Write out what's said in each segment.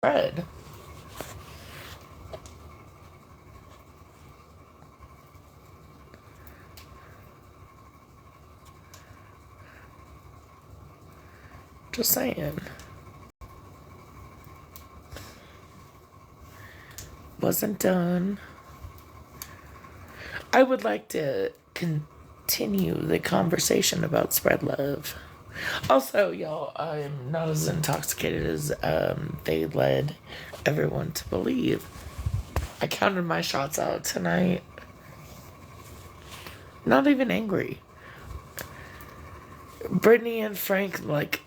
spread. Just saying. Wasn't done. I would like to continue the conversation about spread love. Also, y'all, I'm not as intoxicated as they led everyone to believe. I counted my shots out tonight. Not even angry. Brittany and Frank, like,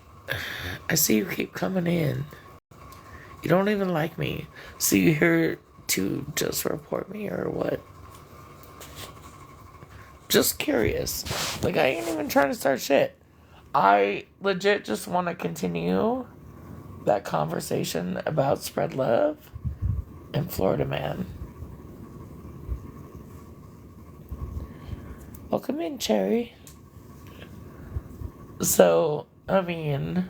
I see you keep coming in. You don't even like me. So you here to just report me or what? Just curious. Like, I ain't even trying to start shit. I legit just want to continue that conversation about spread love and Florida man. Welcome in, Cherry. So, I mean,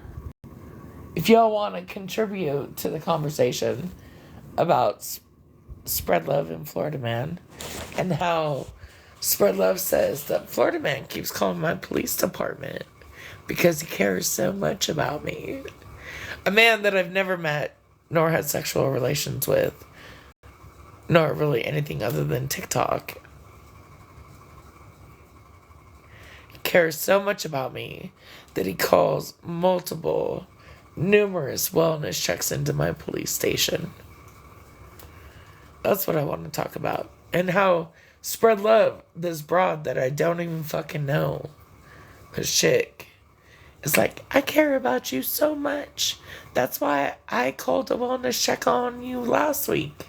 if y'all want to contribute to the conversation about spread love and Florida man and how spread love says that Florida man keeps calling my police department because he cares so much about me. A man that I've never met nor had sexual relations with, nor really anything other than TikTok. He cares so much about me that he calls numerous wellness checks into my police station. That's what I want to talk about. And how spread love, this broad that I don't even fucking know, this chick, is like, I care about you so much. That's why I called a wellness check on you last week.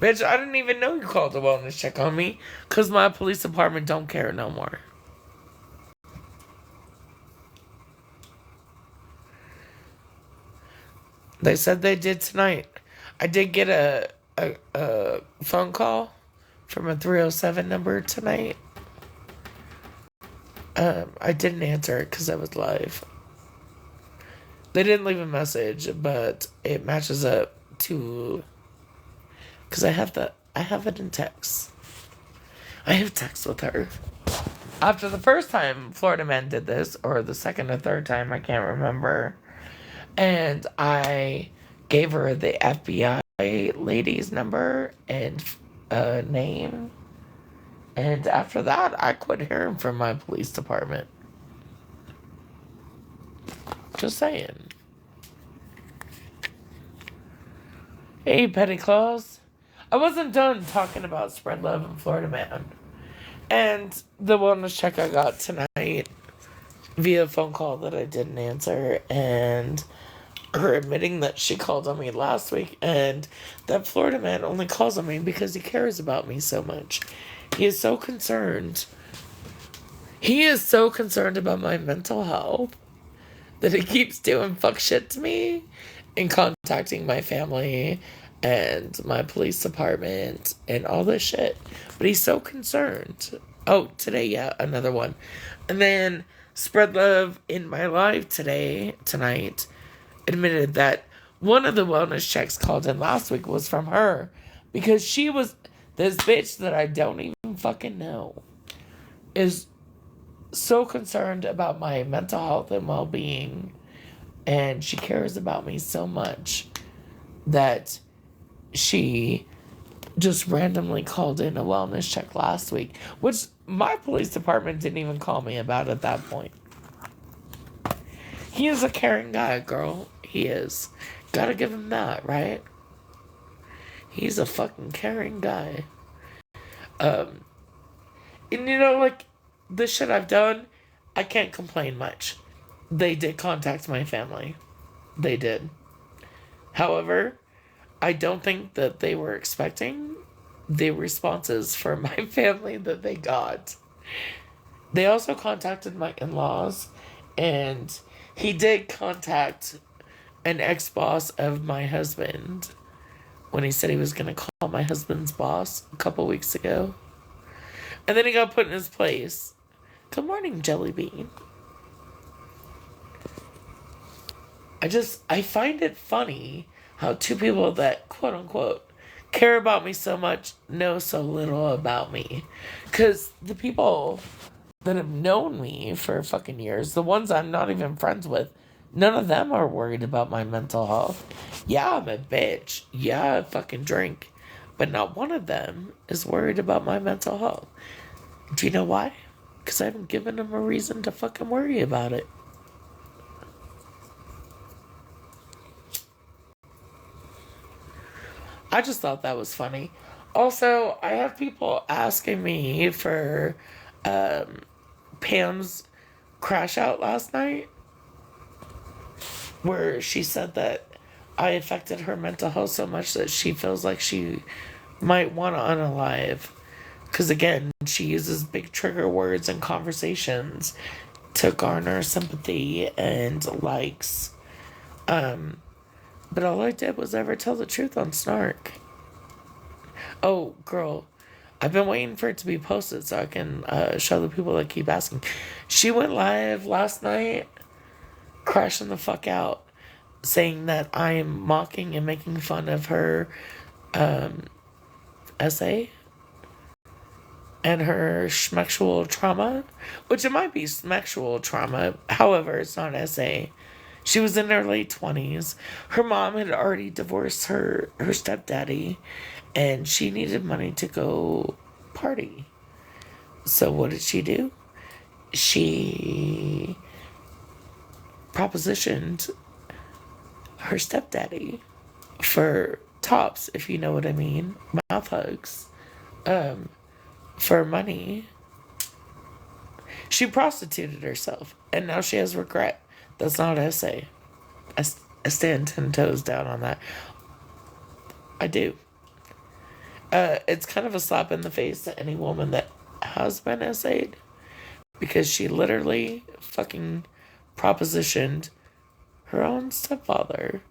Bitch, I didn't even know you called a wellness check on me because my police department don't care no more. They said they did tonight. I did get a phone call from a 307 number tonight. I didn't answer it because I was live. They didn't leave a message, but it matches up to... Because I have it in text. I have text with her. After the first time Florida man did this, or the second or third time, I can't remember, and I gave her the FBI lady's number and name, and after that, I quit hearing from my police department. Just saying. Hey, Petty Claus. I wasn't done talking about spread love and Florida man. And the wellness check I got tonight via phone call that I didn't answer, and her admitting that she called on me last week, and that Florida man only calls on me because he cares about me so much. He is so concerned. He is so concerned about my mental health that he keeps doing fuck shit to me and contacting my family and my police department and all this shit. But he's so concerned. Oh, today, yeah, another one. And then Spread Love in my live tonight, admitted that one of the wellness checks called in last week was from her because she was this bitch that I don't even fucking know is so concerned about my mental health and well-being, and she cares about me so much that she just randomly called in a wellness check last week, which my police department didn't even call me about at that point. He is a caring guy, girl. He is. Gotta give him that, right? He's a fucking caring guy. And you know, like, the shit I've done, I can't complain much. They did contact my family. They did. However, I don't think that they were expecting the responses from my family that they got. They also contacted my in-laws, and he did contact an ex-boss of my husband when he said he was going to call my husband's boss a couple weeks ago. And then he got put in his place. Good morning, Jelly Bean. I find it funny how two people that, quote unquote, care about me so much know so little about me. Because the people that have known me for fucking years, the ones I'm not even friends with, none of them are worried about my mental health. Yeah, I'm a bitch. Yeah, I fucking drink. But not one of them is worried about my mental health. Do you know why? Because I haven't given them a reason to fucking worry about it. I just thought that was funny. Also, I have people asking me for Pam's crash out last night, where she said that I affected her mental health so much that she feels like she might want to unalive. Because again, she uses big trigger words in conversations to garner sympathy and likes. But all I did was ever tell the truth on Snark. Oh, girl, I've been waiting for it to be posted so I can show the people that keep asking. She went live last night, crashing the fuck out, saying that I am mocking and making fun of her essay and her schmexual trauma, which it might be schmexual trauma, however, it's not essay. She was in her late 20s. Her mom had already divorced her stepdaddy, and she needed money to go party. So what did she do? She propositioned her stepdaddy for tops, if you know what I mean, mouth hugs, for money. She prostituted herself, and now she has regret. That's not an essay. I stand 10 toes down on that. I do. It's kind of a slap in the face to any woman that has been essayed, because she literally fucking propositioned her own stepfather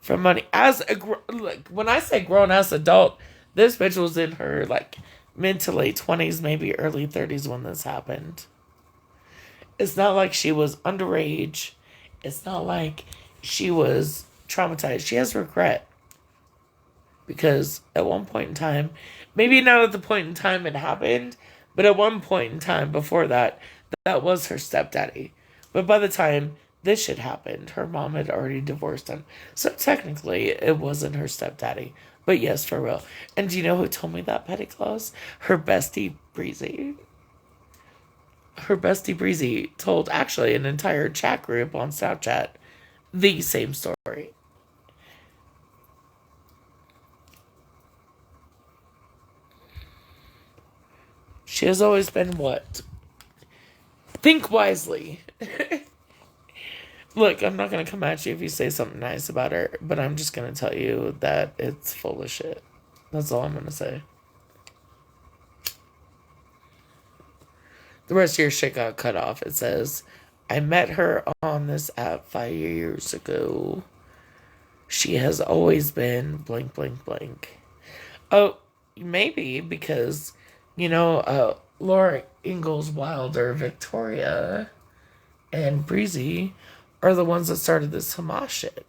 for money. As a like, when I say grown ass adult, this bitch was in her like mid to late 20s, maybe early 30s when this happened. It's not like she was underage. It's not like she was traumatized. She has regret. Because at one point in time, maybe not at the point in time it happened, but at one point in time before that, that was her stepdaddy. But by the time this shit happened, her mom had already divorced him. So technically, it wasn't her stepdaddy. But yes, for real. And do you know who told me that, Petty Claus? Her bestie, Breezy. Her bestie, Breezy, told actually an entire chat group on Snapchat the same story. She has always been what? Think wisely. Look, I'm not going to come at you if you say something nice about her, but I'm just going to tell you that it's full of shit. That's all I'm going to say. The rest of your shit got cut off. It says, I met her on this app 5 years ago. She has always been blank, blank, blank. Oh, maybe because, Laura Ingalls Wilder, Victoria, and Breezy are the ones that started this Hamas shit.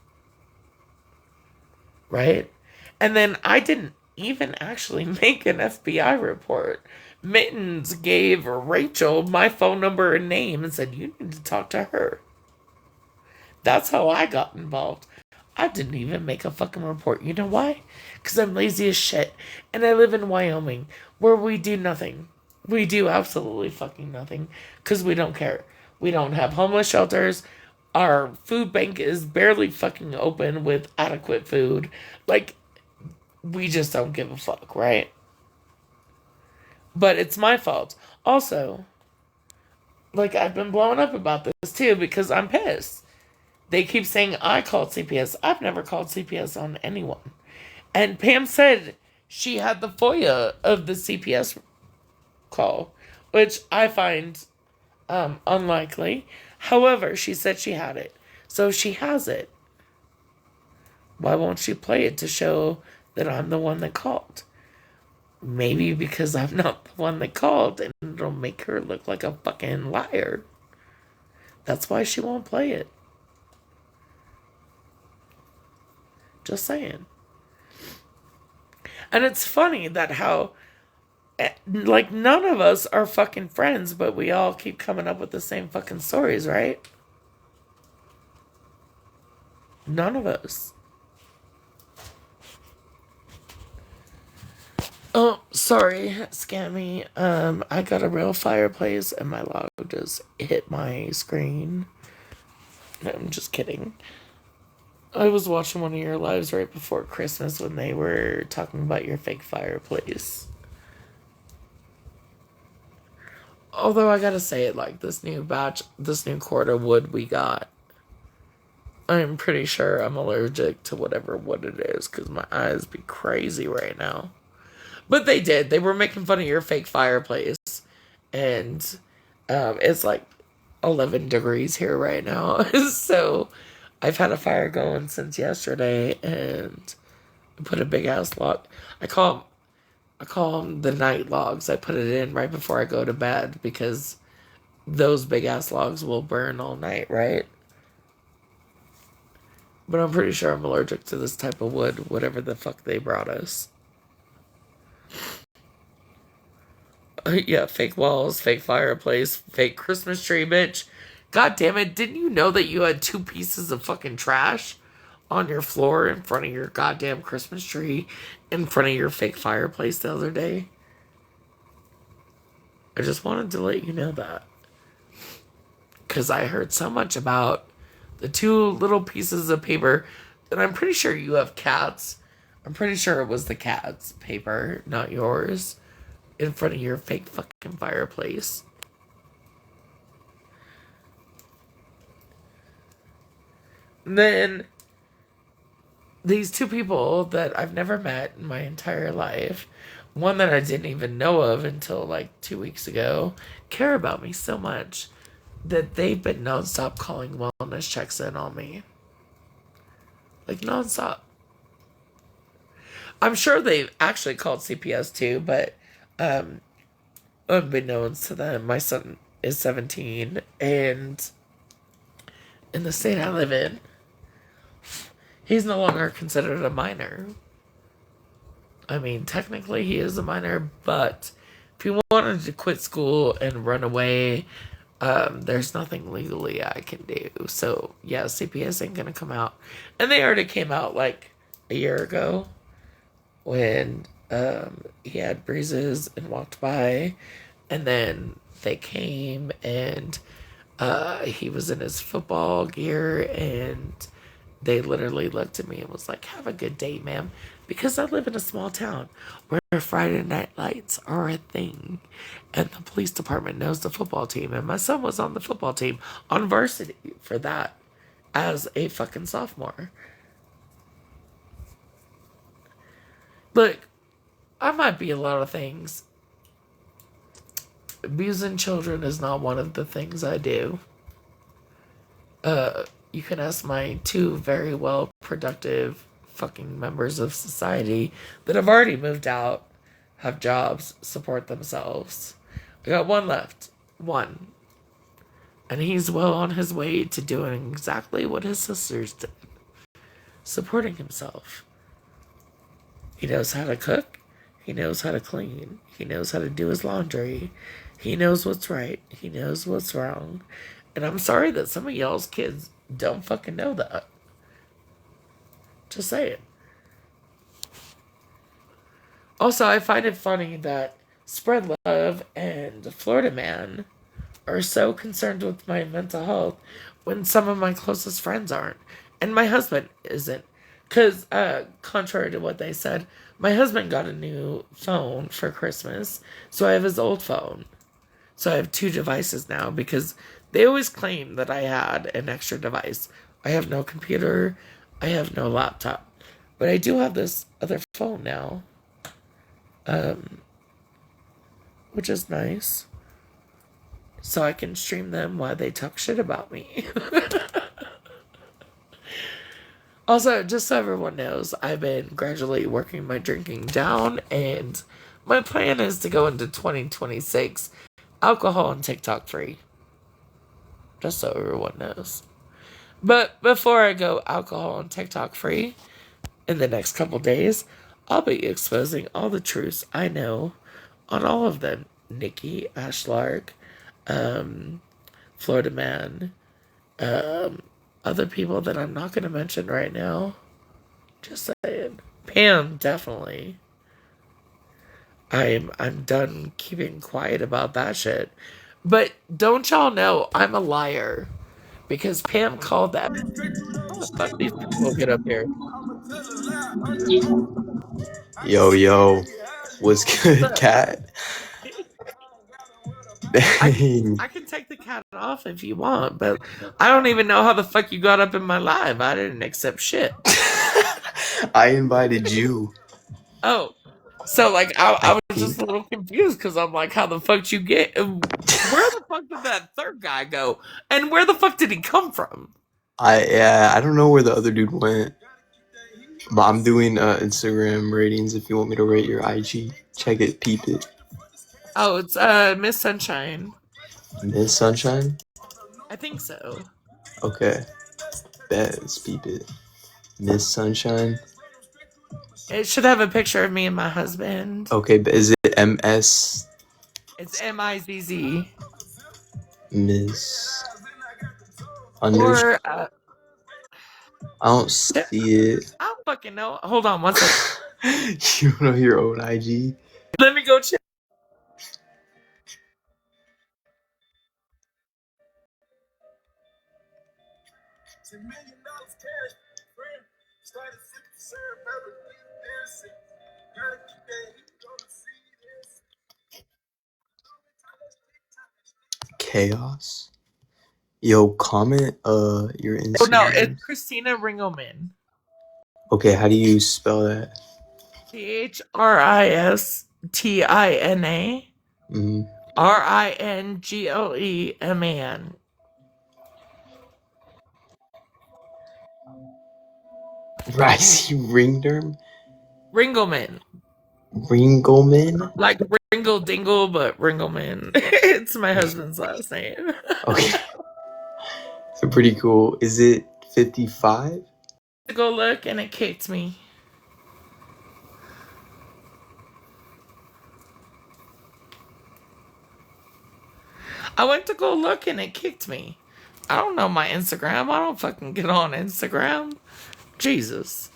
Right? And then I didn't even actually make an FBI report. Mittens gave Rachel my phone number and name and said, you need to talk to her. That's how I got involved. I didn't even make a fucking report. You know why? Because I'm lazy as shit. And I live in Wyoming, where we do nothing. We do absolutely fucking nothing. Because we don't care. We don't have homeless shelters. Our food bank is barely fucking open with adequate food. Like, we just don't give a fuck, right? But it's my fault. Also, like, I've been blowing up about this too because I'm pissed. They keep saying I called CPS. I've never called CPS on anyone. And Pam said she had the FOIA of the CPS call, which I find unlikely. However, she said she had it. So she has it. Why won't she play it to show that I'm the one that called? Maybe because I'm not the one that called and it'll make her look like a fucking liar. That's why she won't play it. Just saying. And it's funny that how, like, none of us are fucking friends, but we all keep coming up with the same fucking stories, right? None of us. Oh, sorry, Scammy. I got a real fireplace and my log just hit my screen. No, I'm just kidding. I was watching one of your lives right before Christmas when they were talking about your fake fireplace. Although I gotta say it, like, this new quart of wood we got, I'm pretty sure I'm allergic to whatever wood it is, because my eyes be crazy right now. But they did. They were making fun of your fake fireplace. And it's like 11 degrees here right now. So I've had a fire going since yesterday, and I put a big ass log. I call them the night logs. I put it in right before I go to bed because those big ass logs will burn all night, right? But I'm pretty sure I'm allergic to this type of wood, whatever the fuck they brought us. Yeah, fake walls, fake fireplace, fake Christmas tree, bitch. God damn it, didn't you know that you had 2 pieces of fucking trash on your floor in front of your goddamn Christmas tree in front of your fake fireplace the other day? I just wanted to let you know that. Because I heard so much about the 2 little pieces of paper, and I'm pretty sure you have cats. I'm pretty sure it was the cat's paper, not yours, in front of your fake fucking fireplace. And then these 2 people that I've never met in my entire life, one that I didn't even know of until like 2 weeks ago, care about me so much that they've been nonstop calling wellness checks in on me. Like, nonstop. I'm sure they've actually called CPS too, but unbeknownst to them, my son is 17, and in the state I live in, he's no longer considered a minor. I mean, technically he is a minor, but if he wanted to quit school and run away, there's nothing legally I can do. So, yeah, CPS ain't gonna come out. And they already came out like a year ago when he had bruises and walked by. And then they came and he was in his football gear, and they literally looked at me and was like, "Have a good day, ma'am." Because I live in a small town where Friday night lights are a thing. And the police department knows the football team. And my son was on the football team on varsity for that as a fucking sophomore. Look, I might be a lot of things. Abusing children is not one of the things I do. You can ask my 2 very well productive fucking members of society that have already moved out, have jobs, support themselves. I got 1 left. 1. And he's well on his way to doing exactly what his sisters did. Supporting himself. He knows how to cook. He knows how to clean. He knows how to do his laundry. He knows what's right. He knows what's wrong. And I'm sorry that some of y'all's kids don't fucking know that. Just saying. Also, I find it funny that Spread Love and Florida Man are so concerned with my mental health when some of my closest friends aren't. And my husband isn't. Because, contrary to what they said, my husband got a new phone for Christmas, so I have his old phone. So I have 2 devices now, because they always claim that I had an extra device. I have no computer, I have no laptop, but I do have this other phone now, which is nice. So I can stream them while they talk shit about me. Also, just so everyone knows, I've been gradually working my drinking down, and my plan is to go into 2026 alcohol and TikTok free. Just so everyone knows. But before I go alcohol and TikTok free, in the next couple days, I'll be exposing all the truths I know on all of them. Nikki, Ashlark, Florida Man, other people that I'm not going to mention right now. Just saying. Pam, definitely. I'm done keeping quiet about that shit. But don't y'all know I'm a liar? Because Pam called that. How the fuck these people get up here? Yo, yo, what's good, Look, cat? I can Dang. I can take the cat off if you want, but I don't even know how the fuck you got up in my live. I didn't accept shit. I invited you, Oh, so like I I was just think. a little confused because I'm like, how the fuck did you get? Where the fuck did that third guy go? And where the fuck did he come from? I don't know where the other dude went, but I'm doing Instagram ratings if you want me to rate your IG. Check it, peep it. Oh, it's Miss Sunshine. Miss Sunshine? I think so. Okay, bet, let's peep it. Miss Sunshine? It should have a picture of me and my husband. Okay, but is it MS It's Mizz. Miss under? Or I don't see it. I don't fucking know. Hold on one second. You don't know your own IG? Let me go check. Chaos? Yo, comment your Oh no, it's Instagram. Christina Ringelman. Okay, how do you spell that? CHRISTINA Mm-hmm. RINGLEMAN. Risey Ringderm? Ringelman. Ringelman? Like Ringle Dingle, but Ringelman. It's my husband's last name. Okay, so pretty cool. Is it 55? Go look and it kicked me. I went to go look and it kicked me. I don't know my Instagram. I don't fucking get on Instagram. Jesus.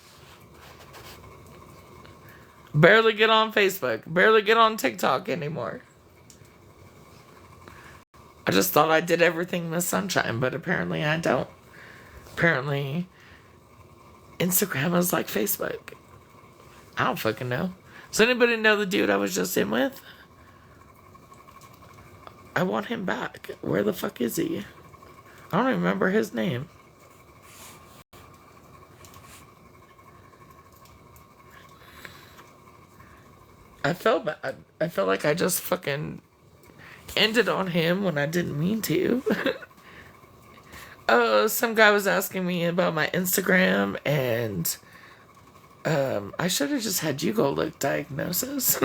Barely get on Facebook. Barely get on TikTok anymore. I just thought I did everything Miss Sunshine, but apparently I don't. Apparently Instagram is like Facebook. I don't fucking know. Does anybody know the dude I was just in with? I want him back. Where the fuck is he? I don't even remember his name. I felt bad. I felt like I just fucking ended on him when I didn't mean to. Oh, some guy was asking me about my Instagram, and I should have just had you go look diagnosis.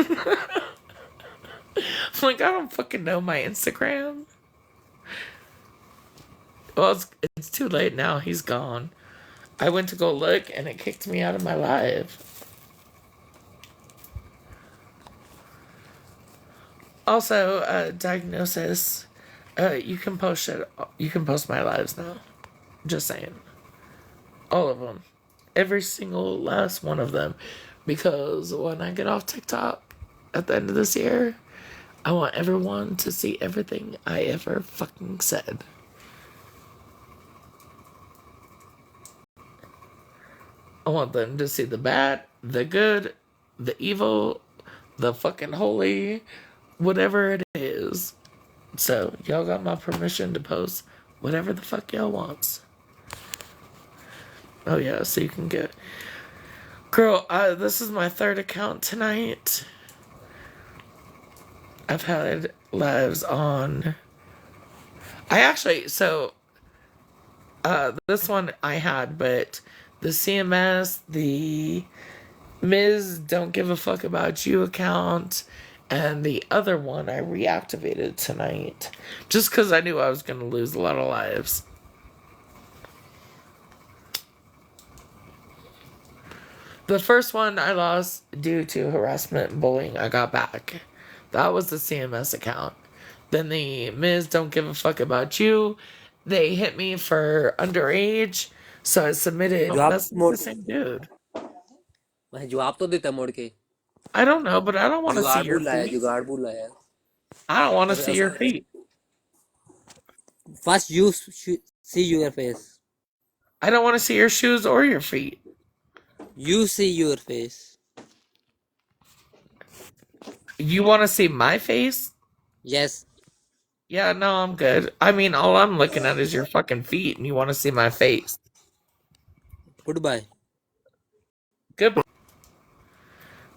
I'm like, I don't fucking know my Instagram. Well, it's too late now. He's gone. I went to go look, and it kicked me out of my live. Also, diagnosis. You can post it. You can post my lives now. Just saying. All of them. Every single last one of them. Because when I get off TikTok at the end of this year, I want everyone to see everything I ever fucking said. I want them to see the bad, the good, the evil, the fucking holy, whatever it is. So, y'all got my permission to post whatever the fuck y'all wants. Oh yeah, so you can get... Girl, this is my third account tonight. I've had lives on... I actually... So, this one I had, but the CMS, the Ms. Don't Give a Fuck About You account, and the other one I reactivated tonight. Just because I knew I was going to lose a lot of lives. The first one I lost due to harassment and bullying, I got back. That was the CMS account. Then the Ms. Don't Give a Fuck About You, they hit me for underage, so I submitted. जवाब That's मोड़ the के same dude. भाई जवाब तो देता मोड़ के I don't know, but I don't want to see your feet. जुगाड़ बोल रहा है I don't want to see your feet. First you see your face I don't want to see your shoes or your feet. You see your face. You want to see my face? Yes. Yeah, no, I'm good. I mean, all I'm looking at is your fucking feet, and you want to see my face. Goodbye. Goodbye.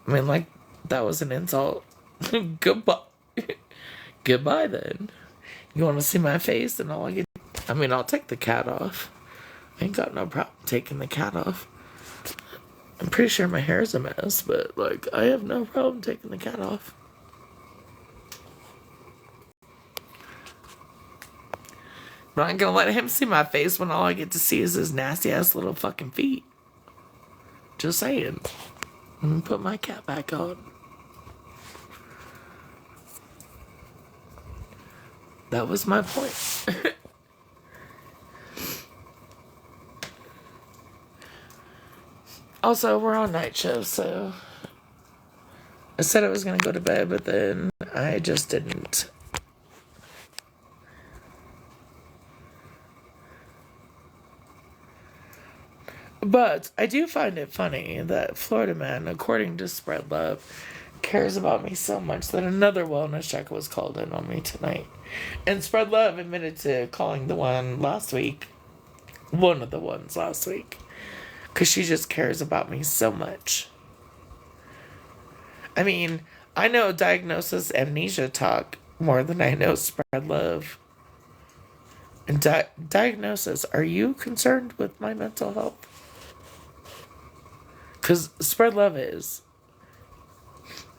I mean, like, that was an insult. Goodbye. Goodbye, then. You want to see my face, and all I get... I mean, I'll take the cat off. I ain't got no problem taking the cat off. I'm pretty sure my hair's a mess, but, like, I have no problem taking the cat off. But I ain't gonna let him see my face when all I get to see is his nasty-ass little fucking feet. Just saying. Let me put my cat back on. That was my point. Also, we're on night shift, so... I said I was gonna go to bed, but then I just didn't. But I do find it funny that Florida man, according to Spread Love, cares about me so much that another wellness check was called in on me tonight. And Spread Love admitted to calling the one last week. One of the ones last week. Because she just cares about me so much. I mean, I know diagnosis amnesia talk more than I know Spread Love. And diagnosis, are you concerned with my mental health? Because Spread Love is.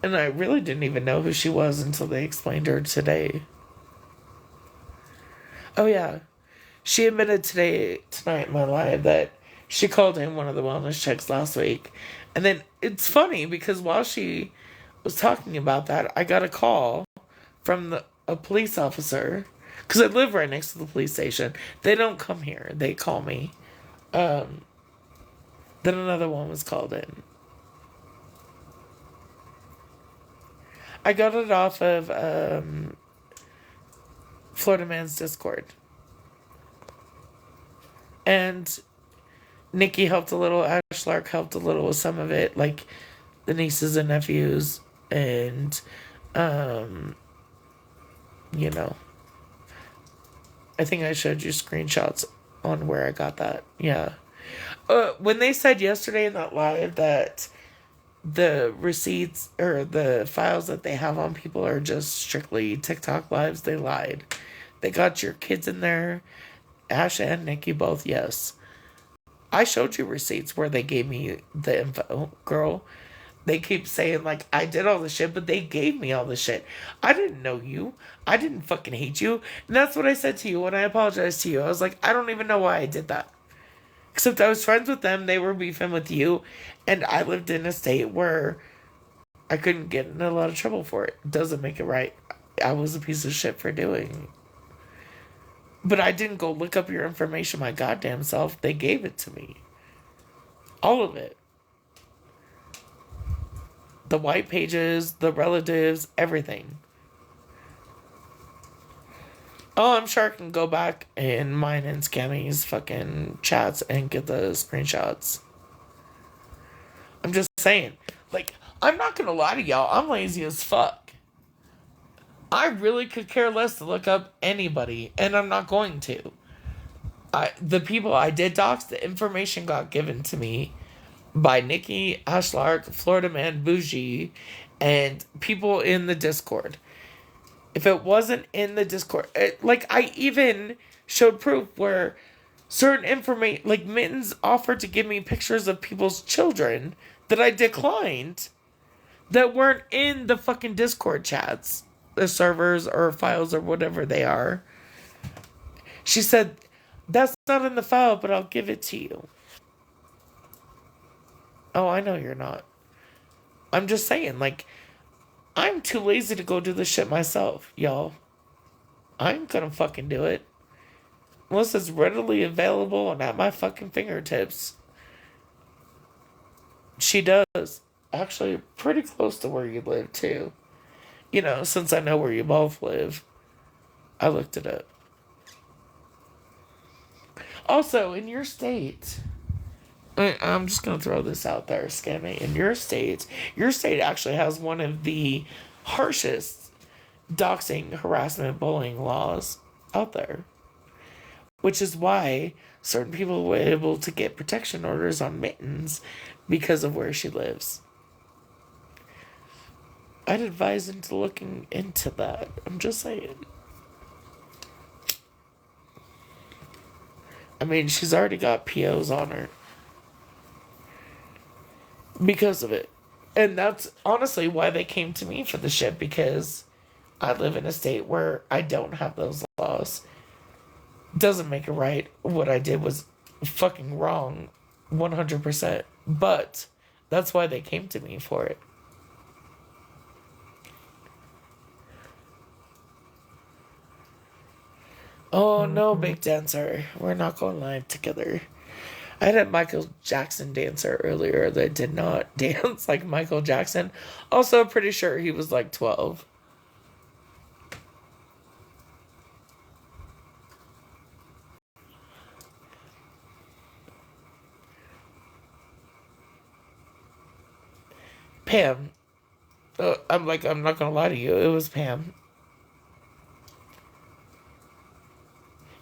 And I really didn't even know who she was until they explained her today. Oh yeah. She admitted tonight in my live that she called in one of the wellness checks last week. And then it's funny because while she was talking about that, I got a call from a police officer. Because I live right next to the police station. They don't come here. They call me. Then another one was called in. I got it off of Florida Man's Discord. And Nikki helped a little. Ash Lark helped a little with some of it. Like the nieces and nephews. And, you know. I think I showed you screenshots on where I got that. Yeah. When they said yesterday in that live that the receipts or the files that they have on people are just strictly TikTok lives, they lied. They got your kids in there, Ash and Nikki both, yes. I showed you receipts where they gave me the info, girl. They keep saying, like, I did all the shit, but they gave me all the shit. I didn't know you. I didn't fucking hate you. And that's what I said to you when I apologized to you. I was like, I don't even know why I did that. Except I was friends with them. They were beefing with you. And I lived in a state where I couldn't get in a lot of trouble for it. It doesn't make it right. I was a piece of shit for doing. But I didn't go look up your information my goddamn self. They gave it to me. All of it. The white pages, the relatives, everything. Oh, I'm sure I can go back in mine and Scammy's fucking chats and get the screenshots. I'm just saying. Like, I'm not gonna lie to y'all. I'm lazy as fuck. I really could care less to look up anybody, and I'm not going to. The people I did dox, the information got given to me by Nikki, Ashlark, Florida Man, Bougie, and people in the Discord. If it wasn't in the Discord, I even showed proof where certain information, like Mittens offered to give me pictures of people's children that I declined that weren't in the fucking Discord chats, the servers or files or whatever they are. She said, that's not in the file, but I'll give it to you. Oh, I know you're not. I'm just saying, like, I'm too lazy to go do this shit myself, y'all. I'm gonna fucking do it. Unless it's readily available and at my fucking fingertips. She does. Actually, pretty close to where you live, too. You know, since I know where you both live, I looked it up. Also, in your state, I'm just going to throw this out there, Scammy. In your state actually has one of the harshest doxing, harassment, bullying laws out there. Which is why certain people were able to get protection orders on Mittens because of where she lives. I'd advise into looking into that. I'm just saying. I mean, she's already got POs on her. Because of it. And that's honestly why they came to me for the shit, because I live in a state where I don't have those laws. Doesn't make it right. What I did was fucking wrong 100%. But that's why they came to me for it. Oh no, big dancer. We're not going live together. I had a Michael Jackson dancer earlier that did not dance like Michael Jackson. Also, pretty sure he was like 12. Pam. I'm not gonna lie to you. It was Pam.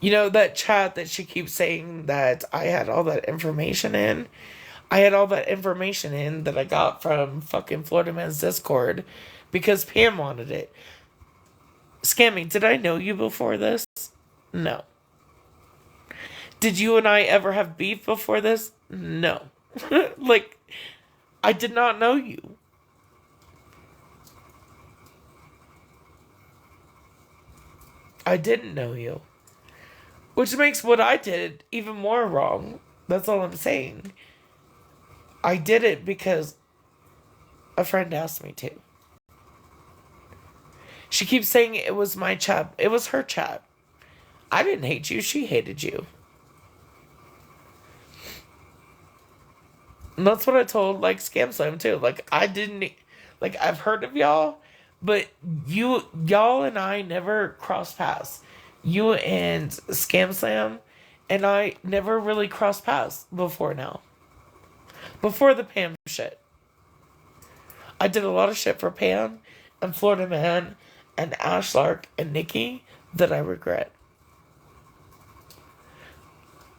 You know that chat that she keeps saying that I had all that information in? I had all that information in that I got from fucking Florida Man's Discord because Pam wanted it. Scammy, did I know you before this? No. Did you and I ever have beef before this? No. Like, I did not know you. I didn't know you. Which makes what I did even more wrong. That's all I'm saying. I did it because a friend asked me to. She keeps saying it was my chat. It was her chat. I didn't hate you. She hated you. And that's what I told, like, Scam Slam, too. Like, I didn't... Like, I've heard of y'all, but y'all and I never crossed paths. You and Scam Slam and I never really crossed paths before now. Before the Pam shit. I did a lot of shit for Pam and Florida Man and Ashlark and Nikki that I regret.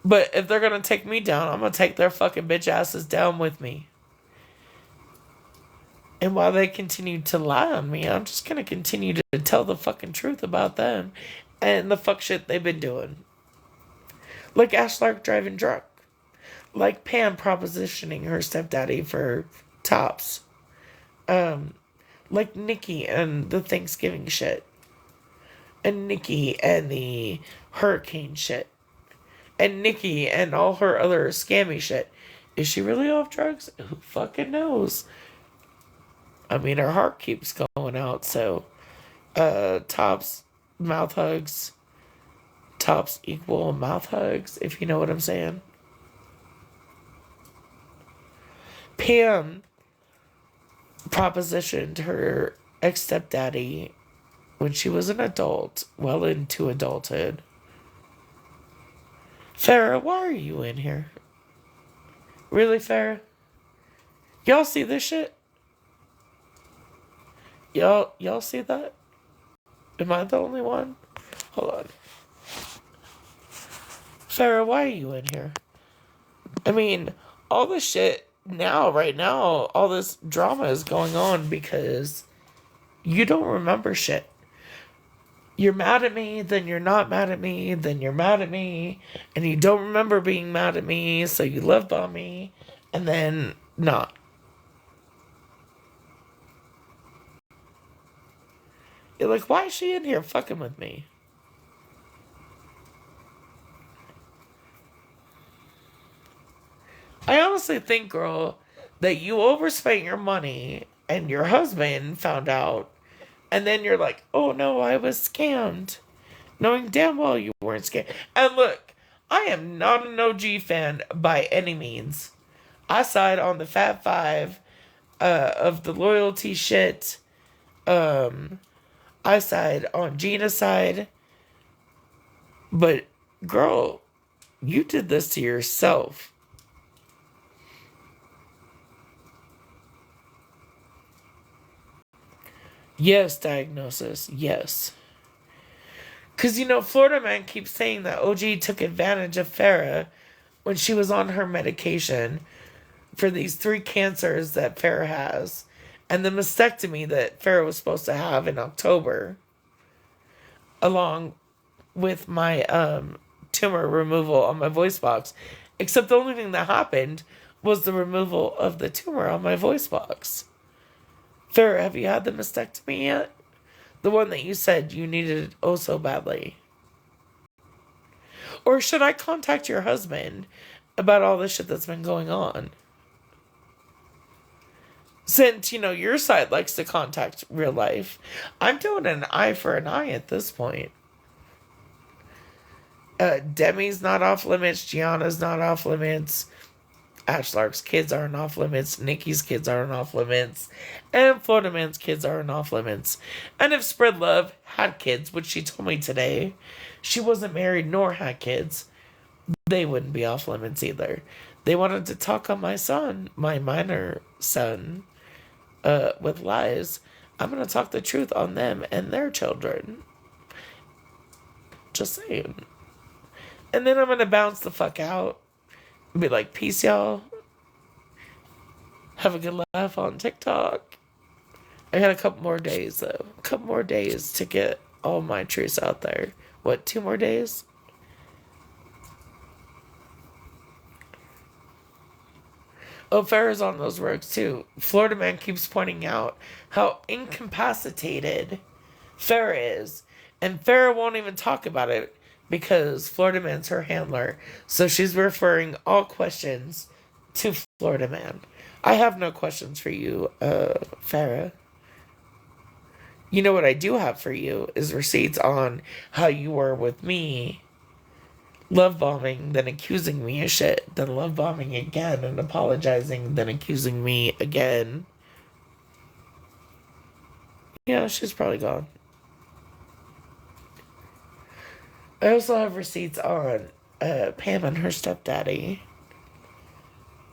But if they're gonna take me down, I'm gonna take their fucking bitch asses down with me. And while they continue to lie on me, I'm just gonna continue to tell the fucking truth about them and the fuck shit they've been doing. Like Ashlark driving drunk. Like Pam propositioning her stepdaddy for tops. Like Nikki and the Thanksgiving shit. And Nikki and the hurricane shit. And Nikki and all her other scammy shit. Is she really off drugs? Who fucking knows? I mean, her heart keeps going out, so tops, mouth hugs. Tops equal mouth hugs, if you know what I'm saying. Pam propositioned her ex-stepdaddy when she was an adult, well into adulthood. Farrah, why are you in here? Really, Farrah? Y'all see this shit? Y'all see that? Am I the only one? Hold on. Farrah, why are you in here? I mean, all this shit now, right now, all this drama is going on because you don't remember shit. You're mad at me, then you're not mad at me, then you're mad at me, and you don't remember being mad at me, so you love bomb me, and then not. You're like, why is she in here fucking with me? I honestly think, girl, that you overspent your money and your husband found out, and then you're like, oh no, I was scammed, knowing damn well you weren't scammed. And look, I am not an OG fan by any means. I side on the Fat Five of the loyalty shit. I side on Gina's side. But, girl, you did this to yourself. Yes, diagnosis. Yes. Because, Florida Man keeps saying that OG took advantage of Farrah when she was on her medication for these 3 cancers that Farrah has, and the mastectomy that Farrah was supposed to have in October, along with my tumor removal on my voice box. Except the only thing that happened was the removal of the tumor on my voice box. Farrah, have you had the mastectomy yet? The one that you said you needed oh so badly. Or should I contact your husband about all this shit that's been going on? Since, your side likes to contact real life, I'm doing an eye for an eye at this point. Demi's not off limits. Gianna's not off limits. Ashlark's kids aren't off limits. Nikki's kids aren't off limits. And Florida Man's kids aren't off limits. And if Spread Love had kids, which she told me today, she wasn't married nor had kids, they wouldn't be off limits either. They wanted to talk on my son, my minor son, with lies. I'm going to talk the truth on them and their children. Just saying. And then I'm going to bounce the fuck out. Be like, peace, y'all. Have a good laugh on TikTok. I got a couple more days, though. A couple more days to get all my truths out there. What, 2 more days? Oh, Farrah's on those roads, too. Florida Man keeps pointing out how incapacitated Farrah is. And Farrah won't even talk about it because Florida Man's her handler. So she's referring all questions to Florida Man. I have no questions for you, Farrah. You know what I do have for you is receipts on how you were with me, love bombing, then accusing me of shit, then love bombing again and apologizing, then accusing me again. Yeah, she's probably gone. I also have receipts on Pam and her stepdaddy.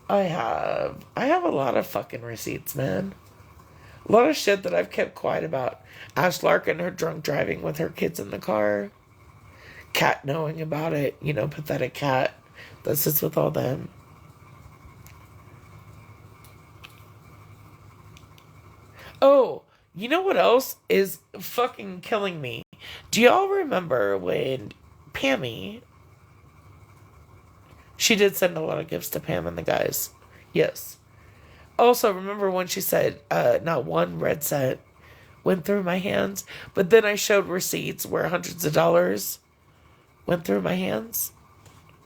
I have a lot of fucking receipts, man. A lot of shit that I've kept quiet about. Ash Larkin, her drunk driving with her kids in the car. Cat knowing about it. Pathetic cat that sits with all them. Oh, you know what else is fucking killing me? Do y'all remember when Pammy... She did send a lot of gifts to Pam and the guys. Yes. Also, remember when she said not one red cent went through my hands? But then I showed receipts where hundreds of dollars went through my hands?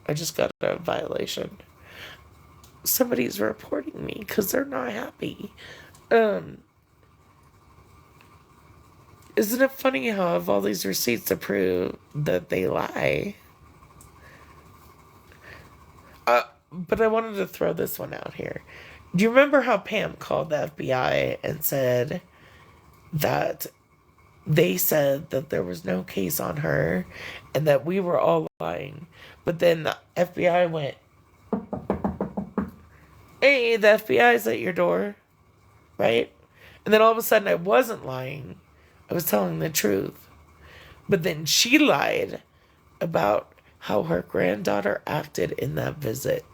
I just got a violation. Somebody's reporting me because they're not happy. Isn't it funny how I have all these receipts to prove that they lie? But I wanted to throw this one out here. Do you remember how Pam called the FBI and said that they said that there was no case on her and that we were all lying? But then the FBI went, hey, the FBI's at your door, right? And then all of a sudden I wasn't lying. I was telling the truth. But then she lied about how her granddaughter acted in that visit.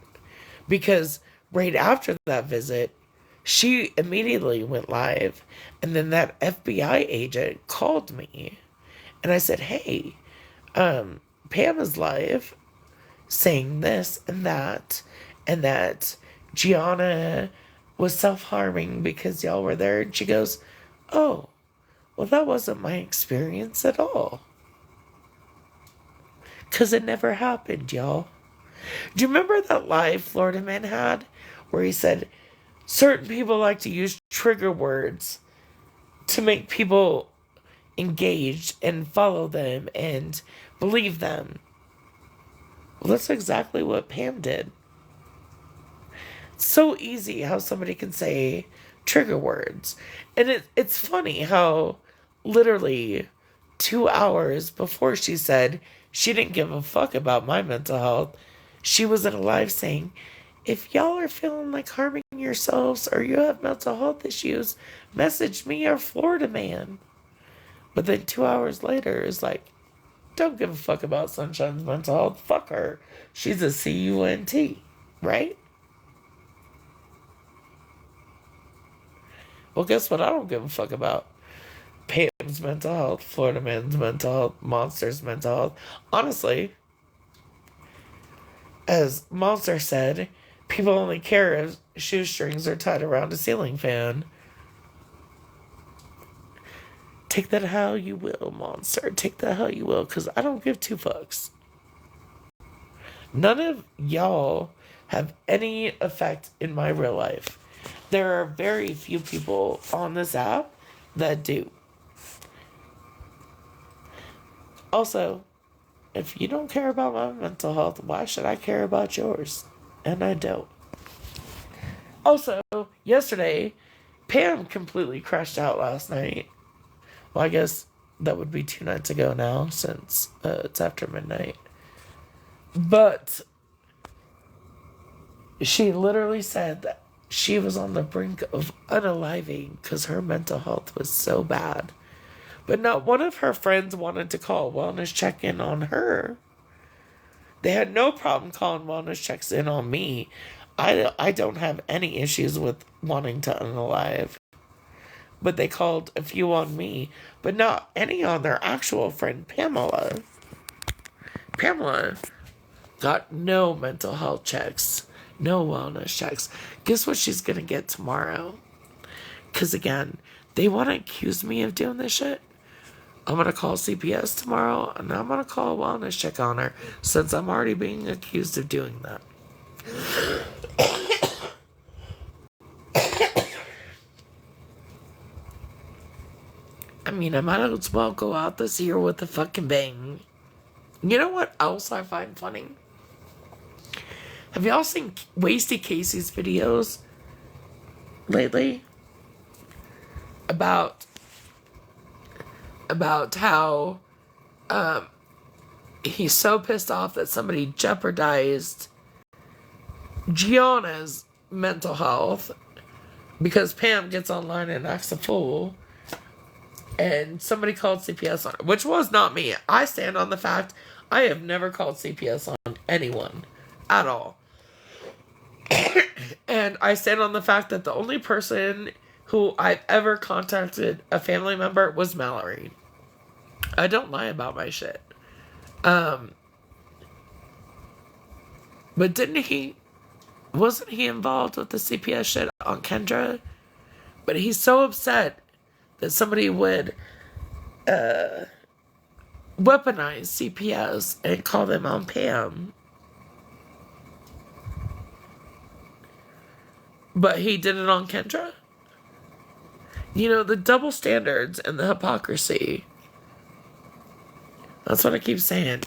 Because right after that visit, she immediately went live. And then that FBI agent called me. And I said, hey, Pam is live saying this and that Gianna was self-harming because y'all were there. And she goes, oh, well, that wasn't my experience at all. Because it never happened, y'all. Do you remember that live Florida Man had where he said, certain people like to use trigger words to make people engaged and follow them and believe them. Well, that's exactly what Pam did. It's so easy how somebody can say trigger words. And it's funny how literally 2 hours before she said she didn't give a fuck about my mental health, she was in a live saying, if y'all are feeling like harming yourselves or you have mental health issues, message me or Florida Man. But then 2 hours later is like, don't give a fuck about Sunshine's mental health. Fuck her. She's a CUNT, right? Well, guess what I don't give a fuck about? Pam's mental health, Florida Man's mental health, Monster's mental health. Honestly, as Monster said, people only care if shoestrings are tied around a ceiling fan. Take that how you will, Monster. Take that how you will, because I don't give two fucks. None of y'all have any effect in my real life. There are very few people on this app that do. Also, if you don't care about my mental health, why should I care about yours? And I don't. Also, yesterday, Pam completely crashed out last night. Well, I guess that would be 2 nights ago now, since it's after midnight. But she literally said that she was on the brink of unaliving because her mental health was so bad. But not one of her friends wanted to call wellness check-in on her. They had no problem calling wellness checks in on me. I don't have any issues with wanting to unalive. But they called a few on me, but not any on their actual friend Pamela. Pamela got no mental health checks, no wellness checks. Guess what she's gonna get tomorrow? Because again, they want to accuse me of doing this shit. I'm gonna call CPS tomorrow, and I'm gonna call a wellness check on her, since I'm already being accused of doing that. I mean, I might as well go out this year with a fucking bang. You know what else I find funny? Have y'all seen Wasty Casey's videos lately? About how he's so pissed off that somebody jeopardized Gianna's mental health because Pam gets online and acts a fool. And somebody called CPS on her, which was not me. I stand on the fact I have never called CPS on anyone at all. And I stand on the fact that the only person who I've ever contacted a family member was Mallory. I don't lie about my shit. But wasn't he involved with the CPS shit on Kendra? But he's so upset that somebody would weaponize CPS and call them on Pam. But he did it on Kendra? You know, the double standards and the hypocrisy. That's what I keep saying.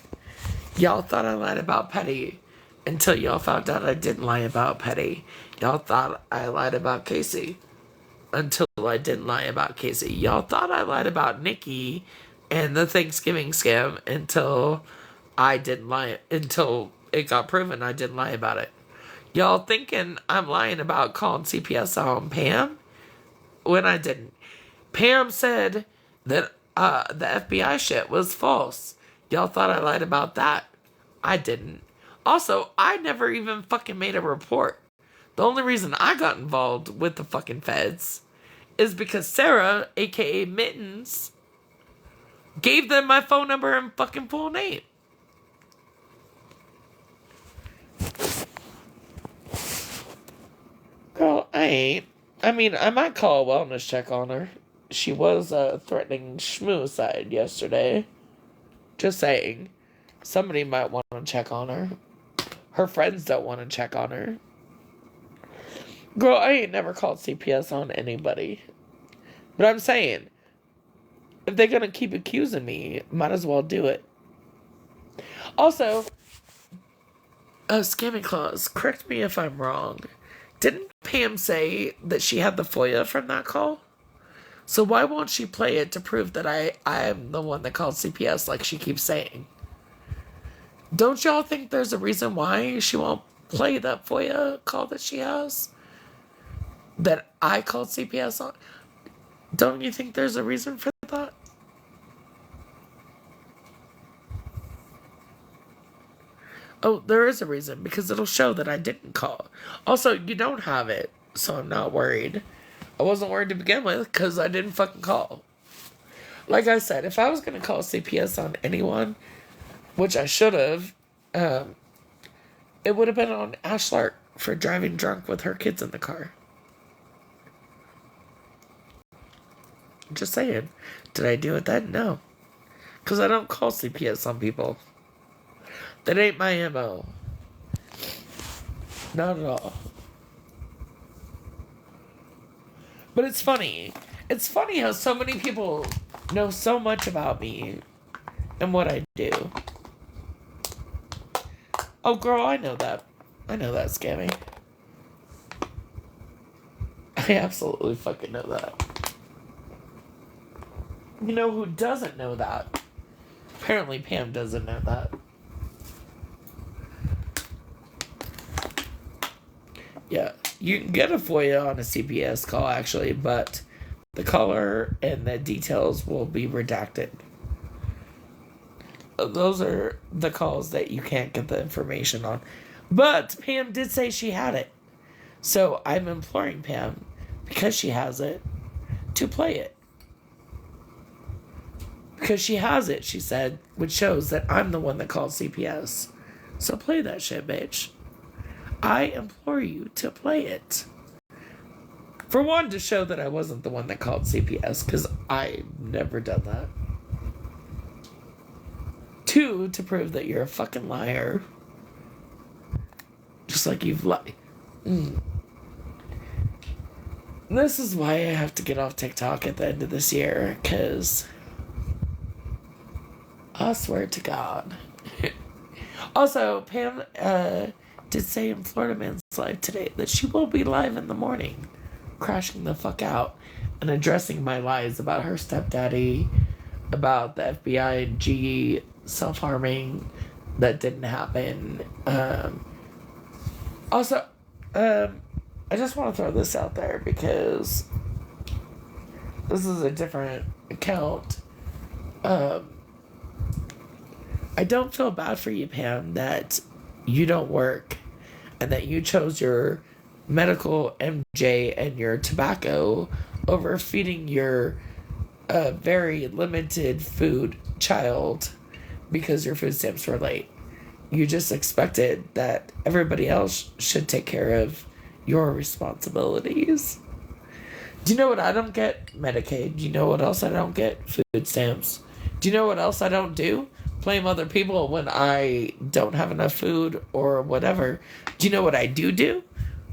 Y'all thought I lied about Petty until y'all found out I didn't lie about Petty. Y'all thought I lied about Casey until I didn't lie about Casey. Y'all thought I lied about Nikki and the Thanksgiving scam until it got proven I didn't lie about it. Y'all thinking I'm lying about calling CPS on Pam when I didn't. Pam said that the FBI shit was false. Y'all thought I lied about that. I didn't. Also, I never even fucking made a report. The only reason I got involved with the fucking feds is because Sarah, aka Mittens, gave them my phone number and fucking full name. Girl, I ain't. I mean, I might call a wellness check on her. She was threatening schmoocide yesterday. Just saying. Somebody might want to check on her. Her friends don't want to check on her. Girl, I ain't never called CPS on anybody. But I'm saying, if they're gonna keep accusing me, might as well do it. Also, scamming clause, correct me if I'm wrong. Didn't Pam say that she had the FOIA from that call? So why won't she play it to prove that I am the one that called CPS like she keeps saying? Don't y'all think there's a reason why she won't play that FOIA call that she has? That I called CPS on? Don't you think there's a reason for that? Oh, there is a reason, because it'll show that I didn't call. Also, you don't have it, so I'm not worried. I wasn't worried to begin with, because I didn't fucking call. Like I said, if I was going to call CPS on anyone, which I should have, it would have been on Ash Lark for driving drunk with her kids in the car. Just saying. Did I do it then? No. Because I don't call CPS on people. That ain't my MO. Not at all. But it's funny. It's funny how so many people know so much about me and what I do. Oh, girl, I know that. I know that, Scammy. I absolutely fucking know that. You know who doesn't know that? Apparently Pam doesn't know that. Yeah, you can get a FOIA on a CPS call, actually, but the caller and the details will be redacted. Those are the calls that you can't get the information on. But Pam did say she had it. So I'm imploring Pam, because she has it, to play it. Because she has it, she said, which shows that I'm the one that called CPS. So play that shit, bitch. I implore you to play it. For one, to show that I wasn't the one that called CPS, because I've never done that. Two, to prove that you're a fucking liar. Just like you've lied. This is why I have to get off TikTok at the end of this year, because I swear to God. Also, Pam did say in Florida Man's Live today that she will be live in the morning, crashing the fuck out and addressing my lies about her stepdaddy, about the FBI and G self-harming that didn't happen. Also, I just want to throw this out there because this is a different account. I don't feel bad for you, Pam, that you don't work and that you chose your medical MJ and your tobacco over feeding your very limited food child because your food stamps were late. You just expected that everybody else should take care of your responsibilities. Do you know what I don't get? Medicaid. Do you know what else I don't get? Food stamps. Do you know what else I don't do? Blame other people when I don't have enough food or whatever. Do you know what I do?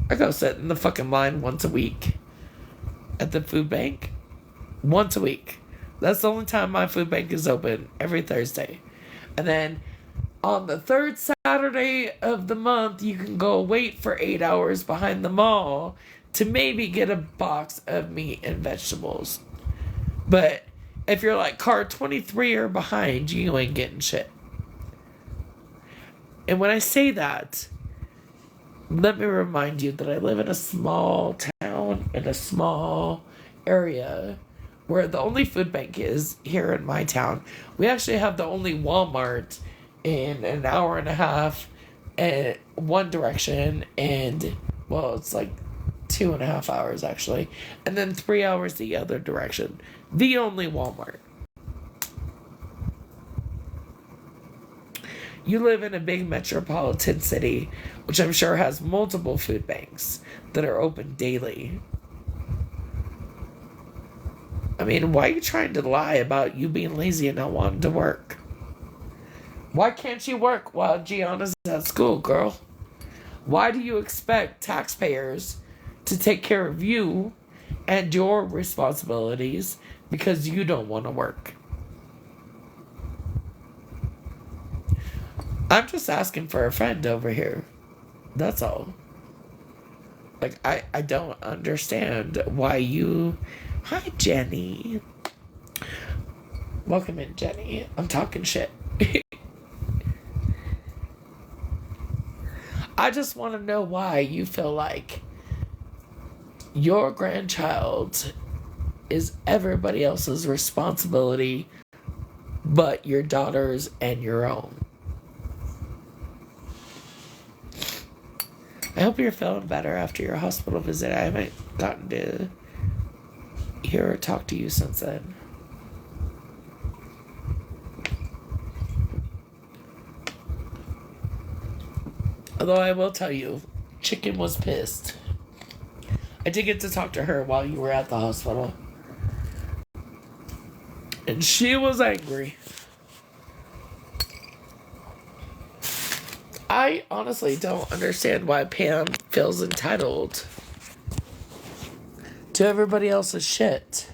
I go sit in the fucking line once a week at the food bank. Once a week. That's the only time my food bank is open, every Thursday. And then on the third Saturday of the month, you can go wait for 8 hours behind the mall to maybe get a box of meat and vegetables. But if you're like car 23 or behind, you ain't getting shit. And when I say that, let me remind you that I live in a small town, in a small area, where the only food bank is here in my town. We actually have the only Walmart in an hour and a half in one direction, and, well, it's like 2.5 hours actually, and then 3 hours the other direction. The only Walmart. You live in a big metropolitan city, which I'm sure has multiple food banks that are open daily. I mean, why are you trying to lie about you being lazy and not wanting to work? Why can't you work while Gianna's at school, girl? Why do you expect taxpayers to take care of you and your responsibilities because you don't want to work. I'm just asking for a friend over here. That's all. Like, I don't understand why you... Hi, Jenny. Welcome in, Jenny. I'm talking shit. I just want to know why you feel like your grandchild is everybody else's responsibility but your daughter's and your own. I hope you're feeling better after your hospital visit. I haven't gotten to hear or talk to you since then. Although I will tell you, Chicken was pissed. I did get to talk to her while you were at the hospital. And she was angry. I honestly don't understand why Pam feels entitled to everybody else's shit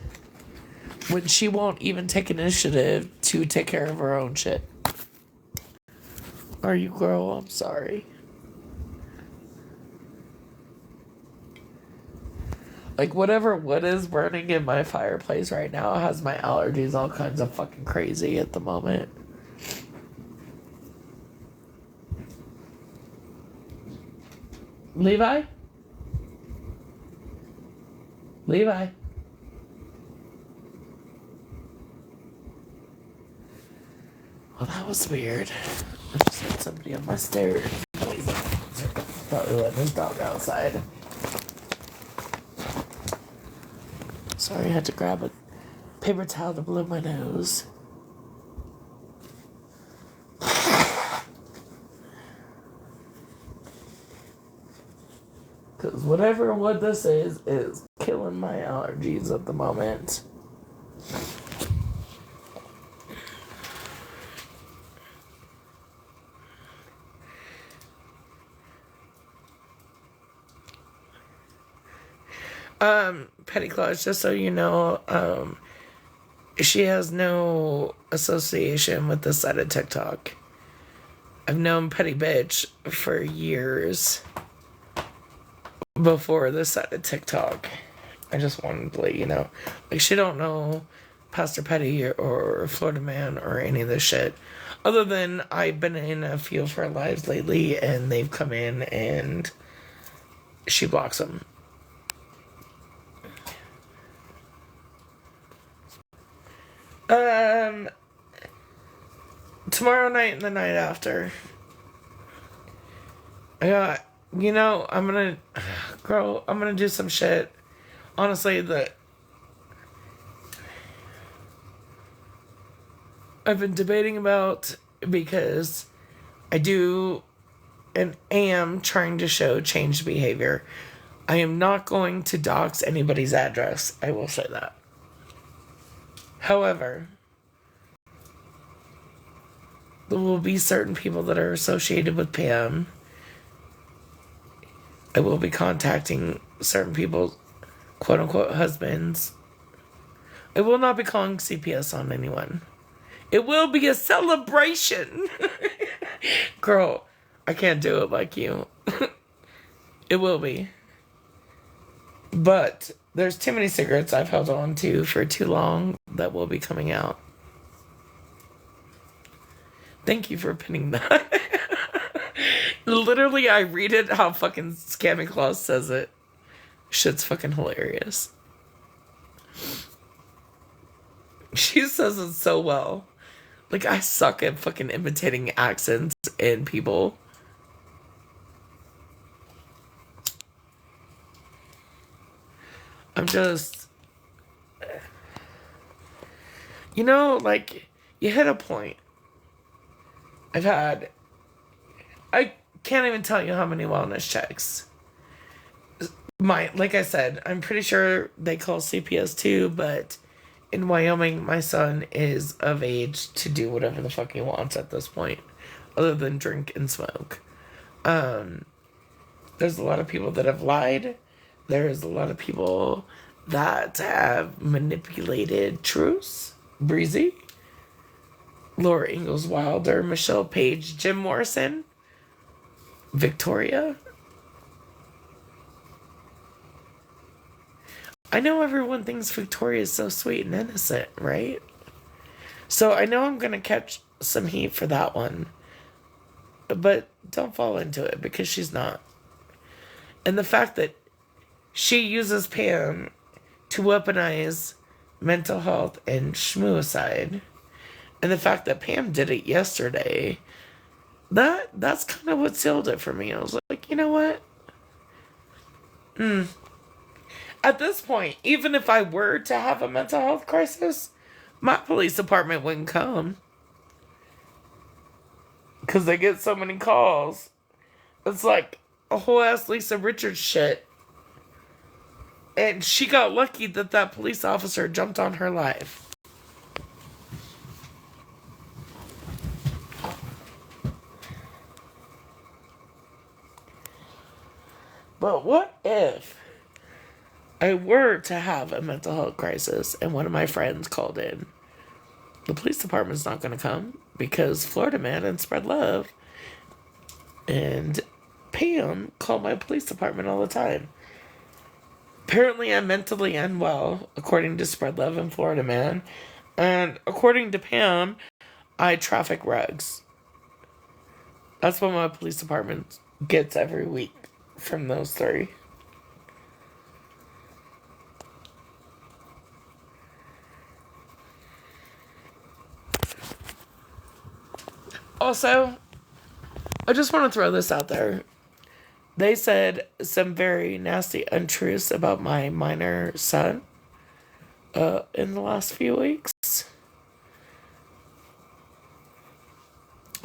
when she won't even take initiative to take care of her own shit. Are you, girl? I'm sorry. Like, whatever wood is burning in my fireplace right now has my allergies all kinds of fucking crazy at the moment. Levi? Levi? Well, that was weird. I just had somebody on my stairs. Probably letting his dog outside. Sorry, I had to grab a paper towel to blow my nose. Because whatever what this is killing my allergies at the moment. Petty Claus, just so you know, she has no association with this side of TikTok. I've known Petty Bitch for years before this side of TikTok. I just wanted to let you know. Like, she don't know Pastor Petty or Florida Man or any of this shit. Other than I've been in a few of her lives lately and they've come in and she blocks them. Tomorrow night and the night after. I'm gonna do some shit. Honestly, I've been debating about because I do and am trying to show changed behavior. I am not going to dox anybody's address. I will say that. However, there will be certain people that are associated with Pam. I will be contacting certain people's quote-unquote husbands. I will not be calling CPS on anyone. It will be a celebration. Girl, I can't do it like you. It will be. But there's too many secrets I've held on to for too long that will be coming out. Thank you for pinning that. Literally, I read it how fucking Scammy Claus says it. Shit's fucking hilarious. She says it so well. Like, I suck at fucking imitating accents and people. I'm just... like, you hit a point. I can't even tell you how many wellness checks. Like I said, I'm pretty sure they call CPS too, but in Wyoming, my son is of age to do whatever the fuck he wants at this point, other than drink and smoke. There's a lot of people that have lied there's a lot of people that have manipulated truths. Breezy, Laura Ingalls Wilder, Michelle Page, Jim Morrison, Victoria. I know everyone thinks Victoria is so sweet and innocent, right? So I know I'm going to catch some heat for that one. But don't fall into it because she's not. And the fact that she uses Pam to weaponize mental health and schmooicide, and the fact that Pam did it yesterday, that's kind of what sealed it for me. I was like, you know what? At this point, even if I were to have a mental health crisis, my police department wouldn't come. Because they get so many calls. It's like a whole ass Lisa Richards shit. And she got lucky that that police officer jumped on her life. But what if I were to have a mental health crisis and one of my friends called in? The police department's not going to come because Florida Man and Spread Love and Pam call my police department all the time. Apparently I'm mentally unwell, according to Spread Love and Florida Man. And according to Pam, I traffic rugs. That's what my police department gets every week from those three. Also, I just want to throw this out there. They said some very nasty untruths about my minor son in the last few weeks.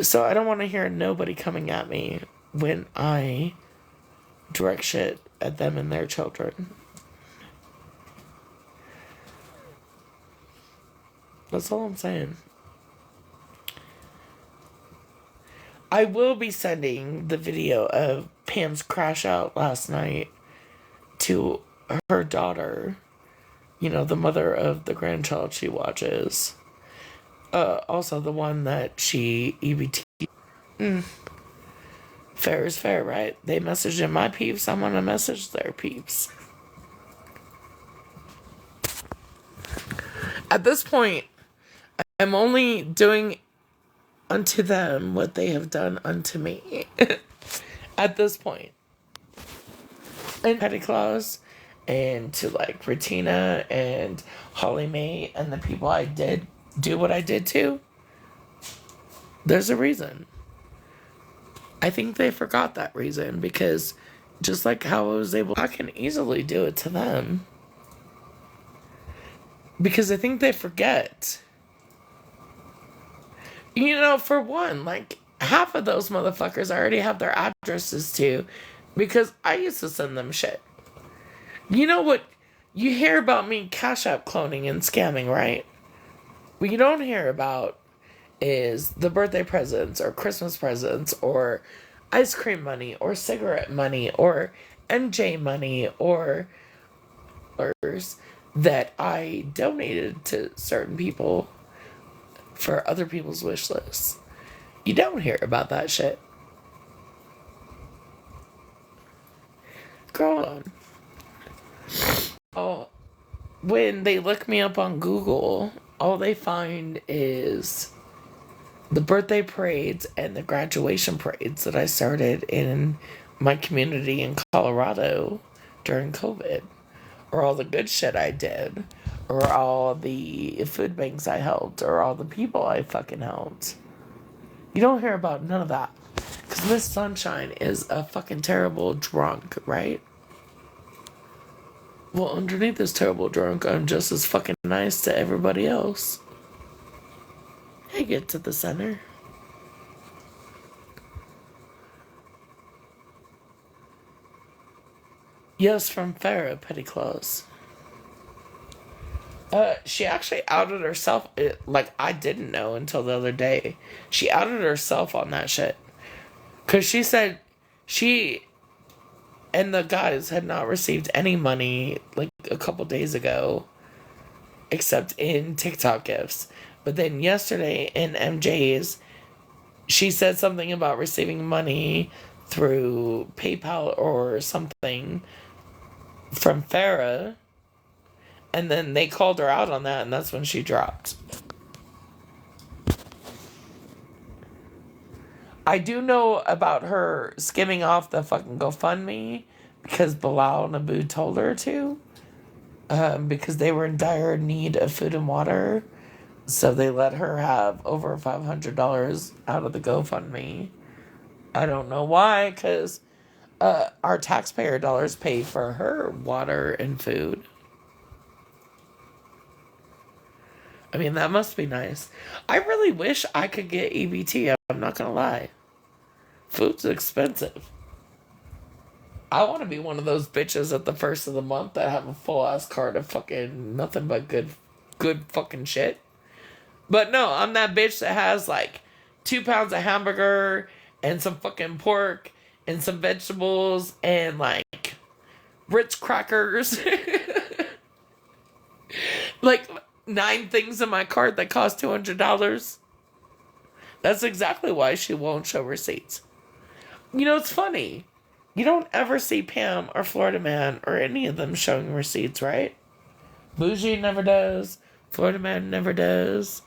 So I don't want to hear nobody coming at me when I direct shit at them and their children. That's all I'm saying. I will be sending the video of Pam's crash out last night to her daughter, you know, the mother of the grandchild she watches. Also the one that she EBT. Fair is fair, right? They messaged in my peeps, I'm gonna message their peeps. At this point, I'm only doing unto them what they have done unto me. At this point. And Petty Claus, and to like Retina and Holly Mae and the people I did do what I did to, there's a reason. I think they forgot that reason because just like how I was able, I can easily do it to them. Because I think they forget. You know, for one, like, half of those motherfuckers I already have their addresses to because I used to send them shit. You know what? You hear about me Cash App cloning and scamming, right? What you don't hear about is the birthday presents or Christmas presents or ice cream money or cigarette money or NJ money or that I donated to certain people for other people's wish lists. You don't hear about that shit. Girl on. Oh, when they look me up on Google, all they find is the birthday parades and the graduation parades that I started in my community in Colorado during COVID. Or all the good shit I did. Or all the food banks I helped. Or all the people I fucking helped. You don't hear about none of that. Because Misssunshine is a fucking terrible drunk, right? Well, underneath this terrible drunk, I'm just as fucking nice to everybody else. Hey, get to the center. Yes, from Farrah, Petty Claus. She actually outed herself, like, I didn't know until the other day. She outed herself on that shit. Because she said she And the guys had not received any money like a couple days ago, except in TikTok gifts. But then yesterday in MJ's, she said something about receiving money through PayPal or something from Farah. And then they called her out on that, and that's when she dropped. I do know about her skimming off the fucking GoFundMe because Bilal and Abu told her to. Because they were in dire need of food and water. So they let her have over $500 out of the GoFundMe. I don't know why, because our taxpayer dollars pay for her water and food. I mean, that must be nice. I really wish I could get EBT. I'm not going to lie. Food's expensive. I want to be one of those bitches at the first of the month that have a full ass cart of fucking nothing but good fucking shit. But no, I'm that bitch that has like 2 pounds of hamburger and some fucking pork and some vegetables and like Ritz crackers. Like 9 things in my cart that cost $200. That's exactly why she won't show receipts. You know, it's funny. You don't ever see Pam or Florida Man or any of them showing receipts, right? Bougie never does. Florida Man never does.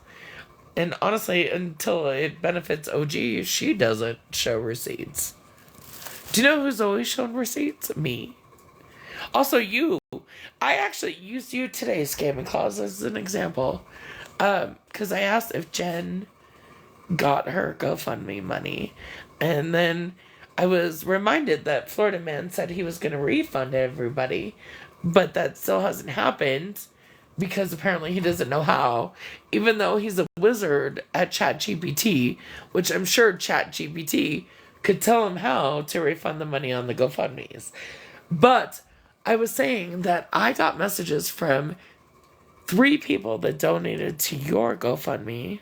And honestly, until it benefits OG, she doesn't show receipts. Do you know who's always shown receipts? Me. Also, you. I actually used you today, Scamming Claus, as an example. Because I asked if Jen got her GoFundMe money. And then I was reminded that Florida Man said he was going to refund everybody. But that still hasn't happened. Because apparently he doesn't know how, even though he's a wizard at ChatGPT, which I'm sure ChatGPT could tell him how to refund the money on the GoFundMes. But I was saying that I got messages from 3 people that donated to your GoFundMe,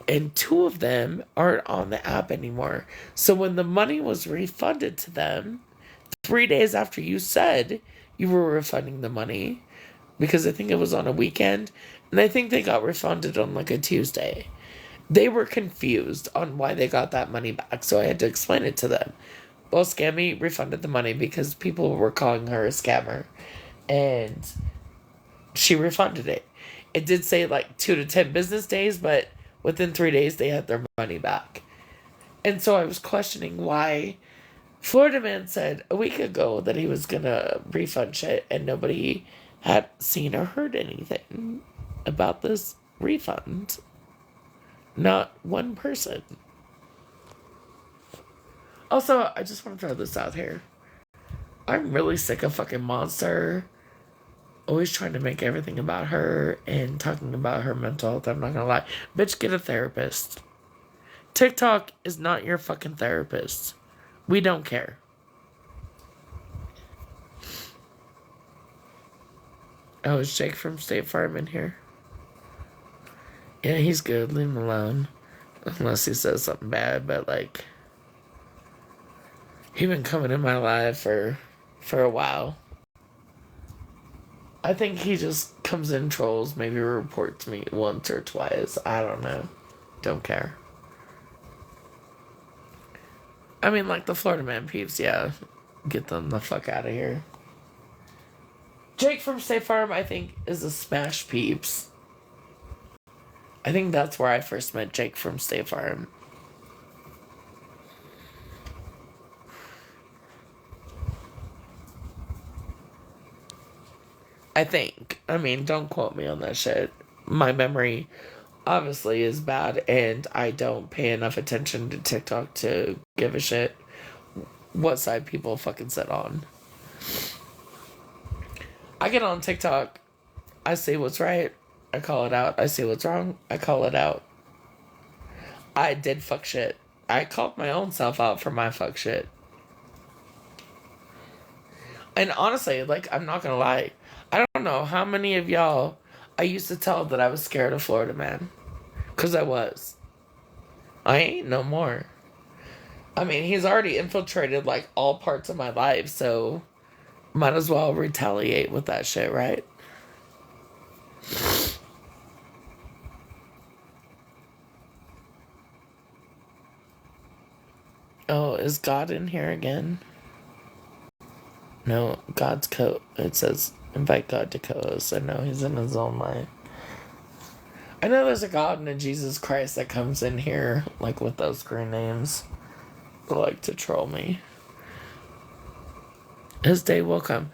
and 2 of them aren't on the app anymore. So when the money was refunded to them, 3 days after you said you were refunding the money, because I think it was on a weekend, and I think they got refunded on like a Tuesday. They were confused on why they got that money back, so I had to explain it to them. Well, Scammy refunded the money because people were calling her a scammer, and she refunded it. It did say like 2 to 10 business days, but within 3 days they had their money back. And so I was questioning why Florida Man said a week ago that he was gonna refund shit, and nobody had seen or heard anything about this refund. Not one person. Also, I just want to throw this out here. I'm really sick of fucking Monster always trying to make everything about her and talking about her mental health. I'm not gonna lie. Bitch, get a therapist. TikTok is not your fucking therapist. We don't care. Oh, is Jake from State Farm in here? Yeah, he's good. Leave him alone. Unless he says something bad, but like, he been coming in my life for a while. I think he just comes in, trolls, maybe reports me once or twice. I don't know. Don't care. I mean, like the Florida Man peeps, yeah. Get them the fuck out of here. Jake from State Farm, I think, is a smash peeps. I think that's where I first met Jake from State Farm. I think. I mean, don't quote me on that shit. My memory obviously is bad, and I don't pay enough attention to TikTok to give a shit what side people fucking sit on. I get on TikTok, I see what's right, I call it out. I see what's wrong, I call it out. I did fuck shit. I called my own self out for my fuck shit. And honestly, like, I'm not gonna lie, I don't know how many of y'all I used to tell that I was scared of Florida Man. Because I was. I ain't no more. I mean, he's already infiltrated like all parts of my life, so might as well retaliate with that shit, right? Oh, is God in here again? No, God's it says invite God to co-host. I know he's in his own life. I know there's a God and a Jesus Christ that comes in here, like with those screen names. They like to troll me. His day will come.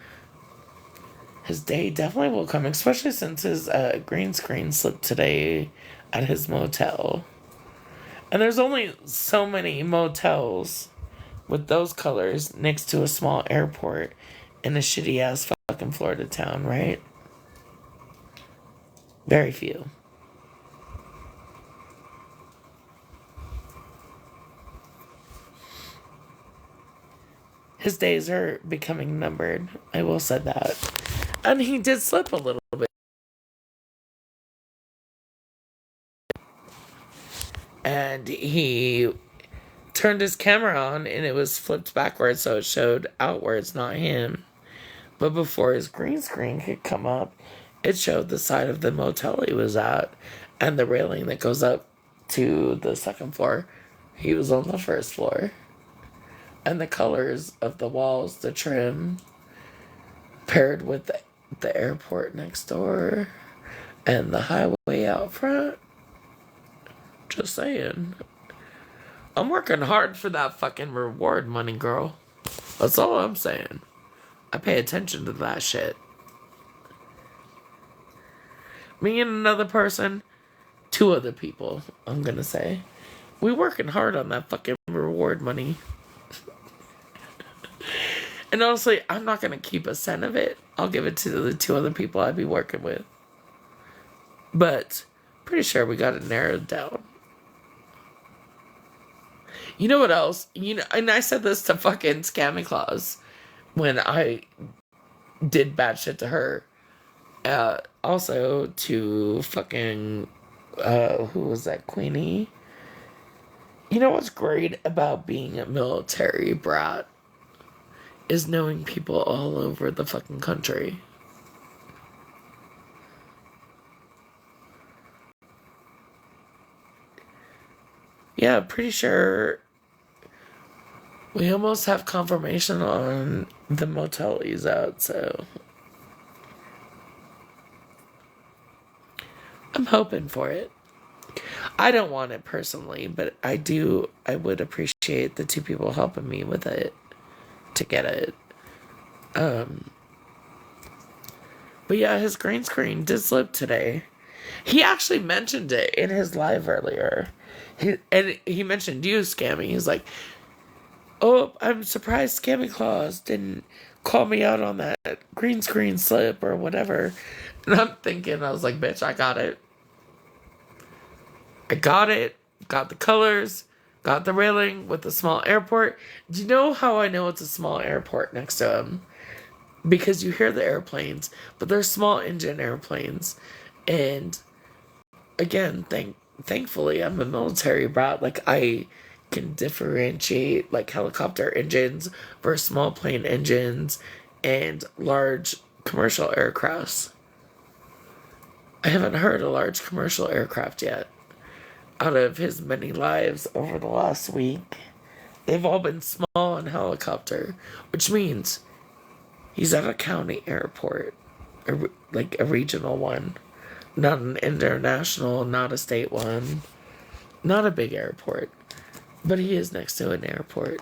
His day definitely will come, especially since his green screen slipped today at his motel. And there's only so many motels with those colors next to a small airport in a shitty ass fucking Florida town, right? Very few. His days are becoming numbered. I will say that. And he did slip a little bit. And he turned his camera on and it was flipped backwards so it showed outwards, not him. But before his green screen could come up, it showed the side of the motel he was at and the railing that goes up to the second floor. He was on the first floor. And the colors of the walls, the trim, paired with the airport next door and the highway out front. Just saying. I'm working hard for that fucking reward money, girl. That's all I'm saying. I pay attention to that shit. Me and another person, two other people, I'm gonna say. We working hard on that fucking reward money. And honestly, I'm not gonna keep a cent of it. I'll give it to the two other people I'd be working with. But, pretty sure we got it narrowed down. You know what else? And I said this to fucking Scammy Claus when I did bad shit to her. Also to fucking, who was that, Queenie? You know what's great about being a military brat? Is knowing people all over the fucking country. Yeah, pretty sure we almost have confirmation on the motel he's at, so I'm hoping for it. I don't want it personally, but I would appreciate the two people helping me with it to get it. But yeah, his green screen did slip today. He actually mentioned it in his live earlier. He mentioned you, Scammy. He's like, oh, I'm surprised Scammy Claus didn't call me out on that green screen slip or whatever. And I'm thinking, I was like, bitch, I got it. I got it. Got the colors. Got the railing with the small airport. Do you know how I know it's a small airport next to him? Because you hear the airplanes, but they're small engine airplanes. And again, thankfully, I'm a military brat. Like, I can differentiate like helicopter engines versus small plane engines and large commercial aircrafts. I haven't heard a large commercial aircraft yet. Out of his many lives over the last week, they've all been small and helicopter, which means he's at a county airport, like a regional one, not an international, not a state one, not a big airport, but he is next to an airport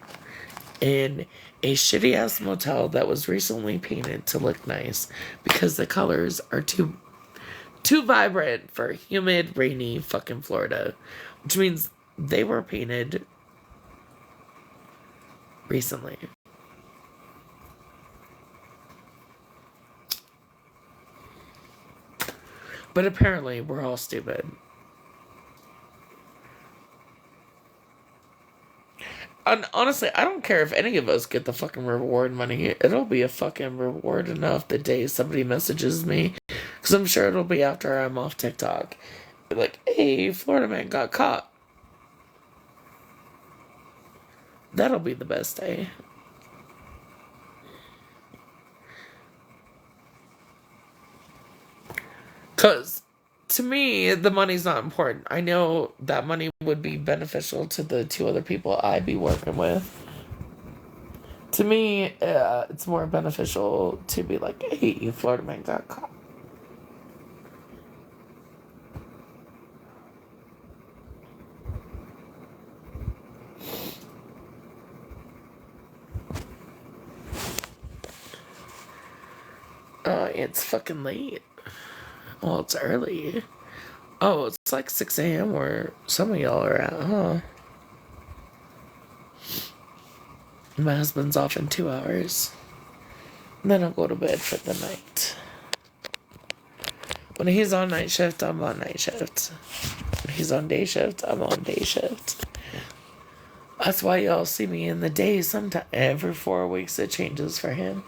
in a shitty ass motel that was recently painted to look nice because the colors are too vibrant for humid, rainy fucking Florida, which means they were painted recently. But apparently, we're all stupid. And honestly, I don't care if any of us get the fucking reward money. It'll be a fucking reward enough the day somebody messages me. Because I'm sure it'll be after I'm off TikTok. Like, hey, Florida man got caught. That'll be the best day. Because to me, the money's not important. I know that money would be beneficial to the 2 other people I'd be working with. To me, it's more beneficial to be like, hey, Florida man got caught. It's fucking late. Well, it's early. Oh, it's like 6 a.m. where some of y'all are at, huh? My husband's off in 2 hours. And then I'll go to bed for the night. When he's on night shift, I'm on night shift. When he's on day shift, I'm on day shift. That's why y'all see me in the day sometime. Every 4 weeks it changes for him.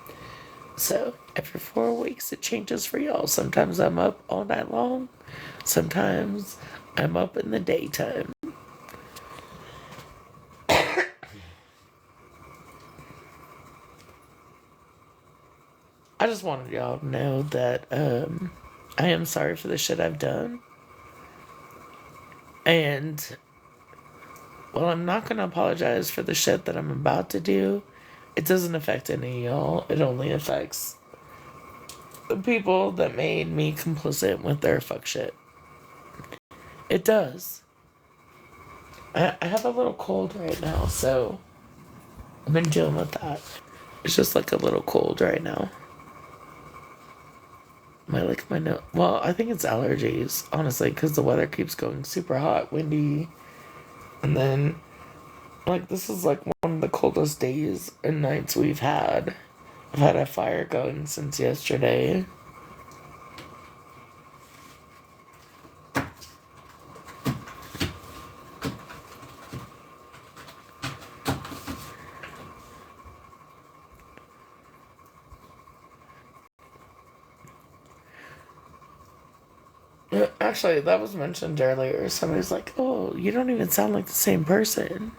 So every 4 weeks it changes for y'all. Sometimes I'm up all night long. Sometimes I'm up in the daytime. I just wanted y'all to know that I am sorry for the shit I've done. And well, I'm not going to apologize for the shit that I'm about to do. It doesn't affect any of y'all. It only affects the people that made me complicit with their fuck shit. It does. I have a little cold right now, so I've been dealing with that. It's just like a little cold right now. My nose. Well, I think it's allergies, honestly, because the weather keeps going super hot, windy. And then, like, this is like one of the coldest days and nights we've had. I've had a fire going since yesterday. Actually, that was mentioned earlier. Somebody's like, oh, you don't even sound like the same person.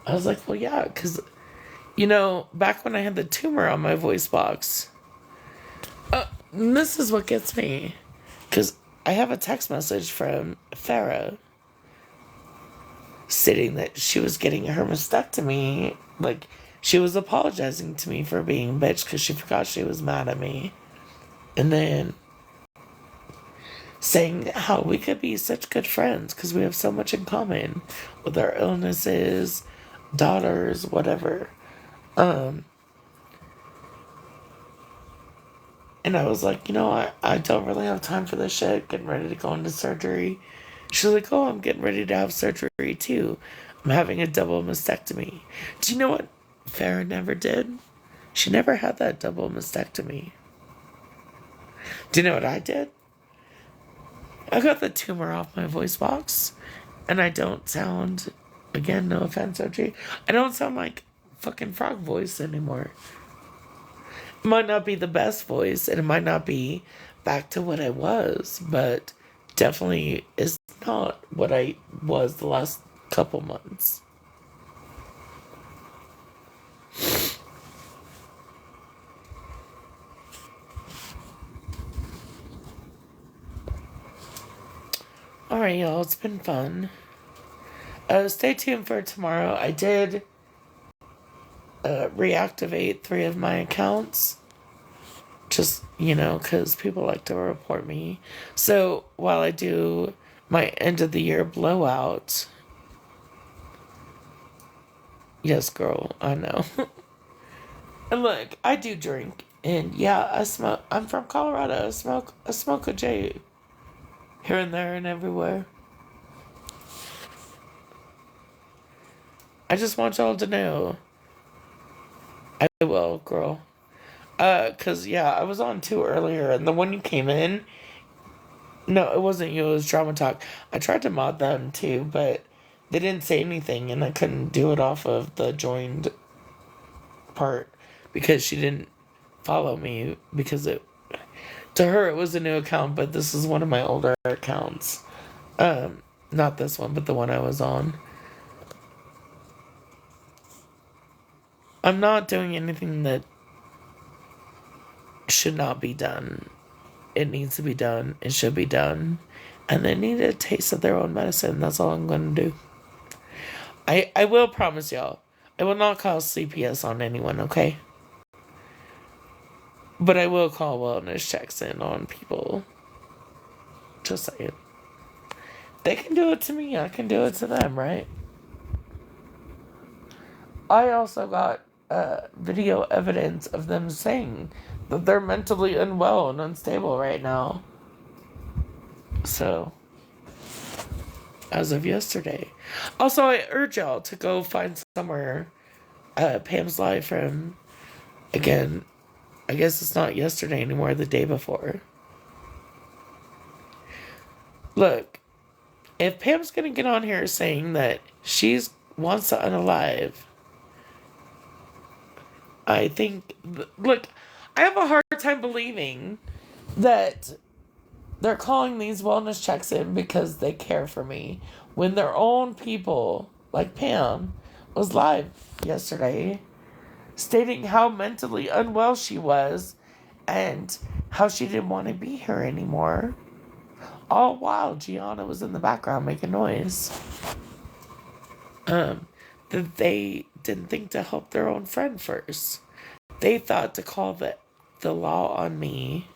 I was like, well, yeah, because, back when I had the tumor on my voice box, this is what gets me. Because I have a text message from Farah stating that she was getting her mastectomy. Like, she was apologizing to me for being a bitch because she forgot she was mad at me. And then saying how we could be such good friends because we have so much in common with our illnesses, daughters, whatever. And I was like, I don't really have time for this shit, getting ready to go into surgery. She's like, oh, I'm getting ready to have surgery too. I'm having a double mastectomy. Do you know what Farah never did? She never had that double mastectomy. Do you know what I did? I got the tumor off my voice box, and I don't sound, again, no offense, OG, I don't sound like fucking frog voice anymore. It might not be the best voice, and it might not be back to what I was, but definitely is not what I was the last couple months. Alright, y'all, it's been fun. Stay tuned for tomorrow. I did reactivate 3 of my accounts. Just, because people like to report me. So, while I do my end of the year blowout. Yes, girl, I know. And look, I do drink. And yeah, I smoke. I'm from Colorado. I smoke a J. Here and there and everywhere. I just want y'all to know. I will, girl. Cause yeah, I was on 2 earlier, and the one you came in, no, it wasn't you, it was Drama Talk. I tried to mod them too, but they didn't say anything, and I couldn't do it off of the joined part, because she didn't follow me, because to her it was a new account, but this is one of my older accounts. Not this one, but the one I was on. I'm not doing anything that should not be done. It needs to be done. It should be done. And they need a taste of their own medicine. That's all I'm going to do. I will promise y'all, I will not call CPS on anyone, okay? But I will call wellness checks in on people. Just saying. They can do it to me. I can do it to them, right? I also got video evidence of them saying that they're mentally unwell and unstable right now. So, as of yesterday. Also, I urge y'all to go find somewhere Pam's live from. Again, I guess it's not yesterday anymore, the day before. Look, if Pam's gonna get on here saying that she wants to unalive, I think, look, I have a hard time believing that they're calling these wellness checks in because they care for me when their own people, like Pam, was live yesterday stating how mentally unwell she was and how she didn't want to be here anymore. All while Gianna was in the background making noise. That they didn't think to help their own friend first. They thought to call the law on me.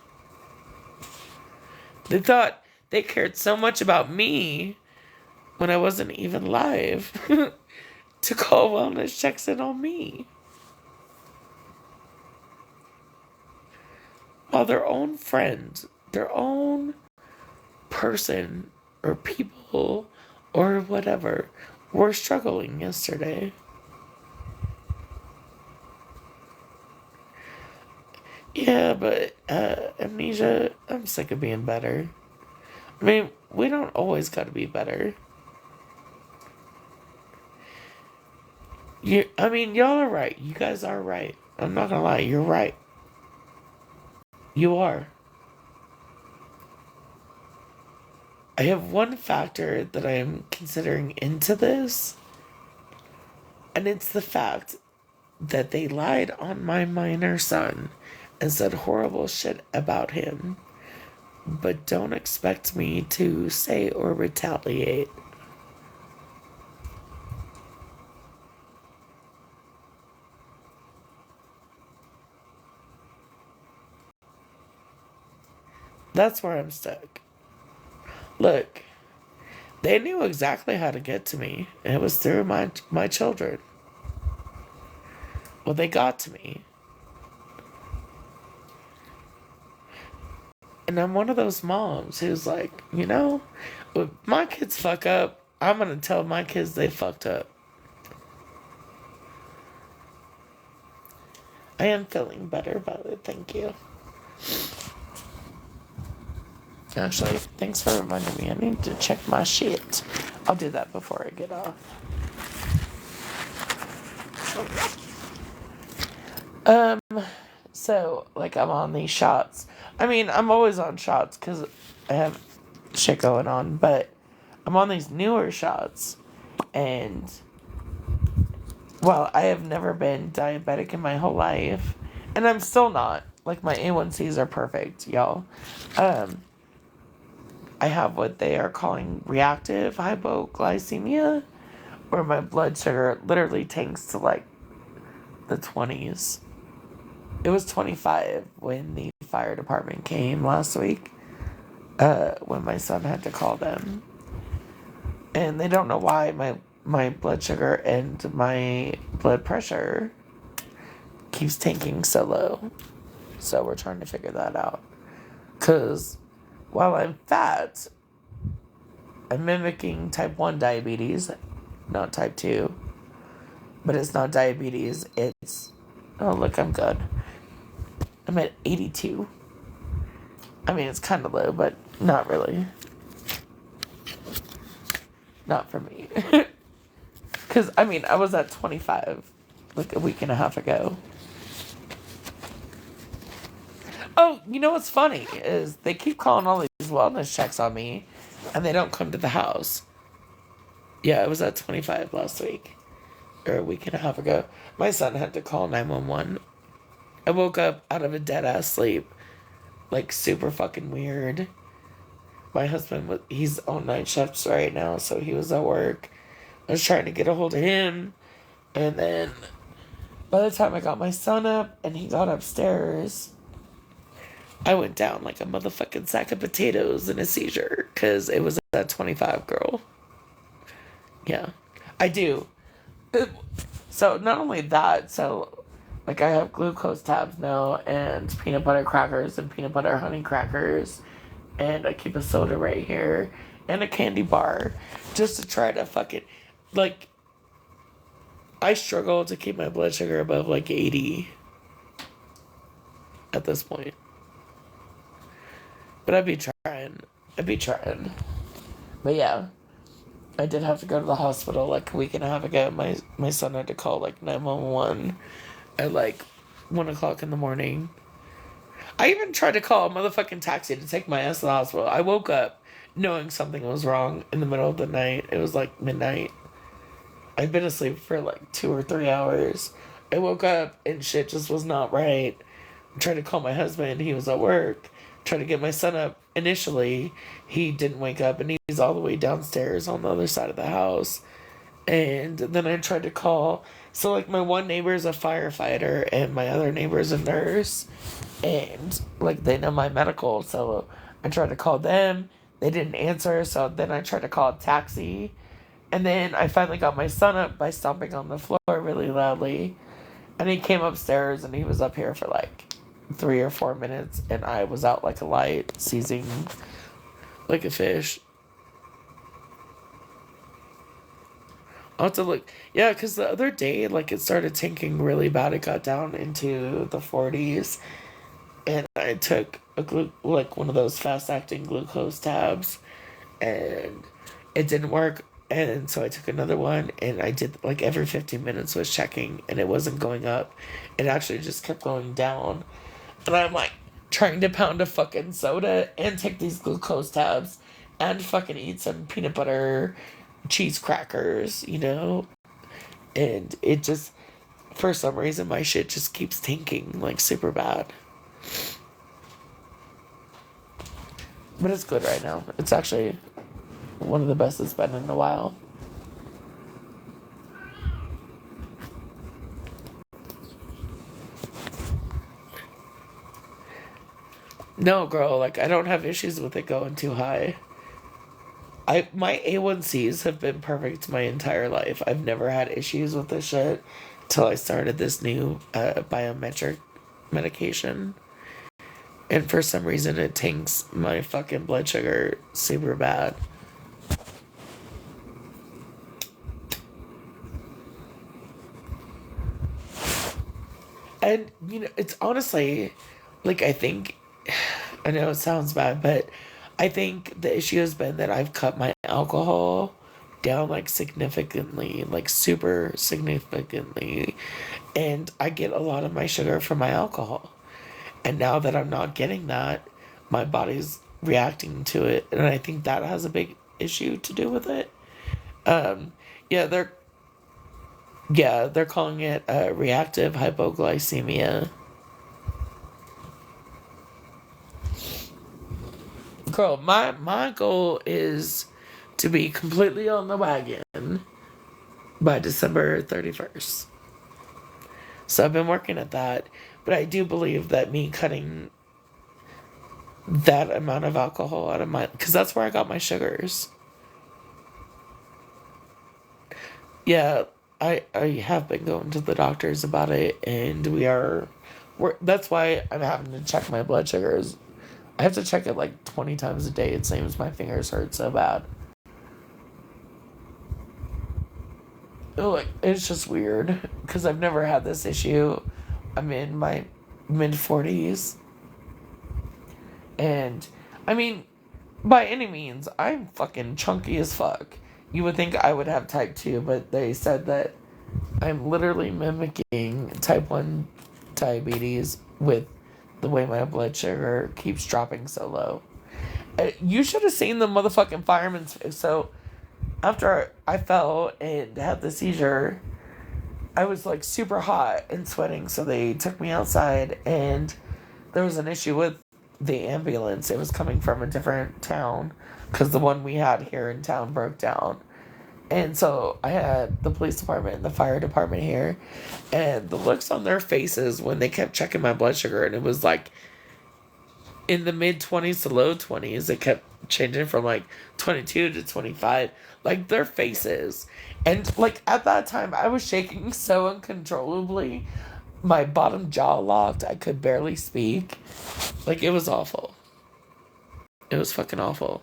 They thought they cared so much about me when I wasn't even live to call wellness checks in on me. While their own friend, their own person or people or whatever were struggling yesterday. Yeah, but Amnesia, I'm sick of being better. I mean, we don't always gotta be better. Y'all are right. You guys are right. I'm not gonna lie, you're right. You are. I have one factor that I am considering into this, and it's the fact that they lied on my minor son and said horrible shit about him, but don't expect me to say or retaliate. That's where I'm stuck. Look, they knew exactly how to get to me, and it was through my children. Well, they got to me. And I'm one of those moms who's like, if my kids fuck up, I'm going to tell my kids they fucked up. I am feeling better about it, thank you. Actually, thanks for reminding me. I need to check my shit. I'll do that before I get off. So, I'm on these shots. I'm always on shots because I have shit going on, but I'm on these newer shots, and, well, I have never been diabetic in my whole life, and I'm still not. My A1Cs are perfect, y'all. I have what they are calling reactive hypoglycemia, where my blood sugar literally tanks to, the 20s. It was 25 when the fire department came last week, when my son had to call them. And they don't know why my blood sugar and my blood pressure keeps tanking so low. So we're trying to figure that out. Because while I'm fat, I'm mimicking type 1 diabetes, not type 2. But it's not diabetes, it's... Oh, look, I'm good. I'm at 82. It's kind of low, but not really. Not for me. Because, I was at 25, a week and a half ago. Oh, you know what's funny is they keep calling all these wellness checks on me, and they don't come to the house. Yeah, I was at 25 last week. or a week and a half ago, my son had to call 911. I woke up out of a dead ass sleep, like super fucking weird. My husband he's on night shifts right now, so he was at work. I was trying to get a hold of him, and then by the time I got my son up and he got upstairs, I went down like a motherfucking sack of potatoes in a seizure because it was that 25 girl. Yeah, I do. So not only that, so like I have glucose tabs now and peanut butter crackers and peanut butter honey crackers, and I keep a soda right here and a candy bar just to try to fucking like. I struggle to keep my blood sugar above like 80 at this point. But I'd be trying. I'd be trying. But yeah, I did have to go to the hospital like a week and a half ago. My son had to call like 911 at like 1 o'clock in the morning. I even tried to call a motherfucking taxi to take my ass to the hospital. I woke up knowing something was wrong in the middle of the night. It was like midnight. I'd been asleep for like 2 or 3 hours. I woke up and shit just was not right. I tried to call my husband. He was at work. Tried to get my son up. Initially, he didn't wake up and he's all the way downstairs on the other side of the house. And then I tried to call. So, like, my one neighbor is a firefighter and my other neighbor is a nurse. And, like, they know my medical. So I tried to call them. They didn't answer. So then I tried to call a taxi. And then I finally got my son up by stomping on the floor really loudly. And he came upstairs and he was up here for like 3 or 4 minutes. And I was out like a light, seizing like a fish. I'll have to look. Yeah, because the other day, like, it started tanking really bad. It got down into the 40s. And I took like one of those fast-acting glucose tabs. And it didn't work. And so I took another one, and I did, like, every 15 minutes was checking, and it wasn't going up. It actually just kept going down. And I'm, like, trying to pound a fucking soda and take these glucose tabs and fucking eat some peanut butter cheese crackers, you know? And it just, for some reason, my shit just keeps tanking, like, super bad. But it's good right now. It's actually one of the best it's been in a while. No, girl, like, I don't have issues with it going too high. My A1Cs have been perfect my entire life. I've never had issues with this shit till I started this new biometric medication. And for some reason it tanks my fucking blood sugar super bad. And, you know, it's honestly, like, I think, I know it sounds bad, but I think the issue has been that I've cut my alcohol down, like, significantly, like, super significantly. And I get a lot of my sugar from my alcohol. And now that I'm not getting that, my body's reacting to it. And I think that has a big issue to do with it. Yeah, they're calling it reactive hypoglycemia. Girl, my goal is to be completely on the wagon by December 31st. So I've been working at that. But I do believe that me cutting that amount of alcohol out of my... Because that's where I got my sugars. Yeah, I have been going to the doctors about it, and that's why I'm having to check my blood sugars. I have to check it like 20 times a day. It seems my fingers hurt so bad. Like, it's just weird, because I've never had this issue. I'm in my mid-40s. And, I mean, by any means, I'm fucking chunky as fuck. You would think I would have type 2, but they said that I'm literally mimicking type 1 diabetes with the way my blood sugar keeps dropping so low. You should have seen the motherfucking fireman's face. So, after I fell and had the seizure, I was like super hot and sweating, so they took me outside, and there was an issue with the ambulance. It was coming from a different town because the one we had here in town broke down. And so I had the police department and the fire department here, and the looks on their faces when they kept checking my blood sugar, and it was like in the mid 20s to low 20s. It kept changing from like 22 to 25. Like their faces. And like at that time, I was shaking so uncontrollably. My bottom jaw locked. I could barely speak. Like it was awful. It was fucking awful.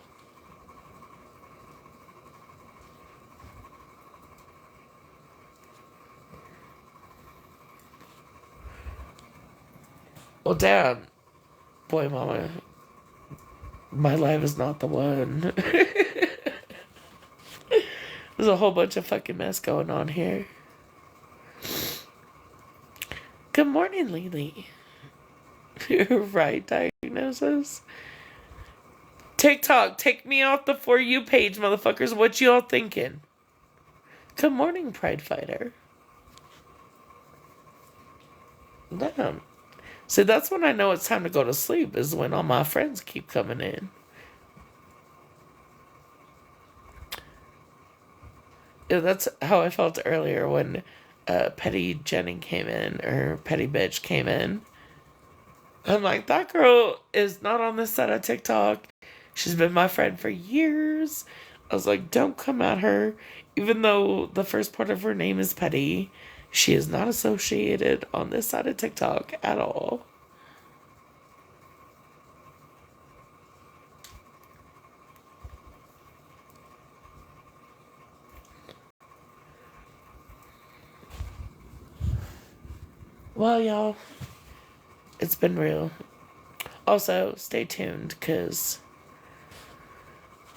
Well, damn. Boy, mama. My life is not the one. There's a whole bunch of fucking mess going on here. Good morning, Lily. Right diagnosis. TikTok, take me off the For You page, motherfuckers. What y'all thinking? Good morning, Pride Fighter. Damn. See, that's when I know it's time to go to sleep, is when all my friends keep coming in. Yeah, that's how I felt earlier when Petty Jenny came in, or Petty Bitch came in. I'm like, that girl is not on this side of TikTok. She's been my friend for years. I was like, don't come at her. Even though the first part of her name is Petty, she is not associated on this side of TikTok at all. Well, y'all, it's been real. Also, stay tuned, because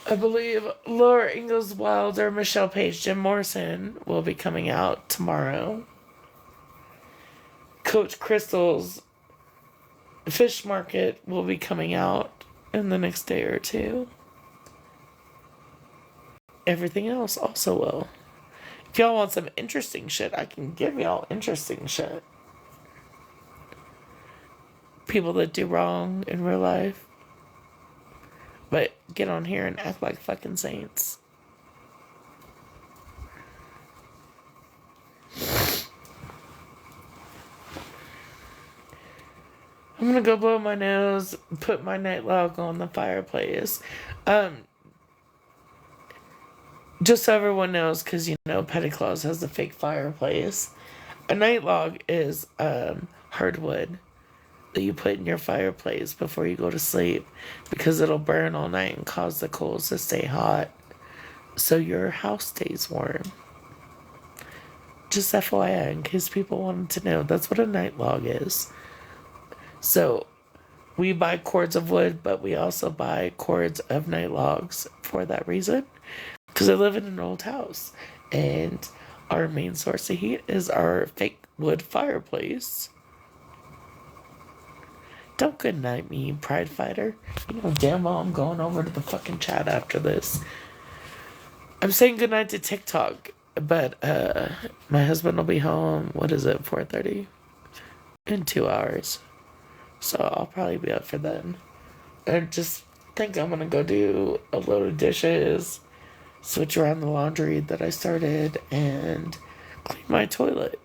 I believe Laura Ingalls Wilder, Michelle Page, Jim Morrison will be coming out tomorrow. Coach Crystal's Fish Market will be coming out in the next day or two. Everything else also will. If y'all want some interesting shit, I can give y'all interesting shit. People that do wrong in real life, but get on here and act like fucking saints. I'm gonna go blow my nose, put my night log on the fireplace. Just so everyone knows, because you know Petty Claus has a fake fireplace. A night log is hardwood that you put in your fireplace before you go to sleep, because it'll burn all night and cause the coals to stay hot, so your house stays warm. Just FYI, in case people wanted to know, that's what a night log is. So we buy cords of wood, but we also buy cords of night logs for that reason, because I live in an old house and our main source of heat is our fake wood fireplace. Don't good night me, Pride Fighter. You know damn well I'm going over to the fucking chat after this. I'm saying goodnight to TikTok, but my husband will be home, 4:30? In 2 hours. So I'll probably be up for then. I just think I'm gonna go do a load of dishes, switch around the laundry that I started, and clean my toilet.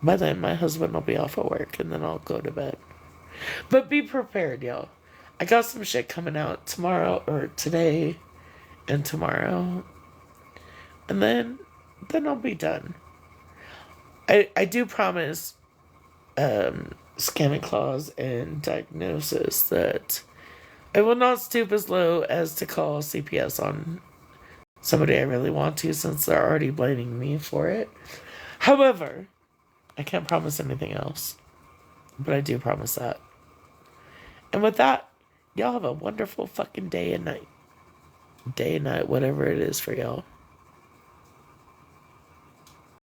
By then my husband will be off at work, and then I'll go to bed. But be prepared, y'all. I got some shit coming out tomorrow, or today, and tomorrow. And then I'll be done. I do promise, scamming clause and diagnosis, that I will not stoop as low as to call CPS on somebody I really want to, since they're already blaming me for it. However, I can't promise anything else. But I do promise that. And with that, y'all have a wonderful fucking day and night. Day and night, whatever it is for y'all.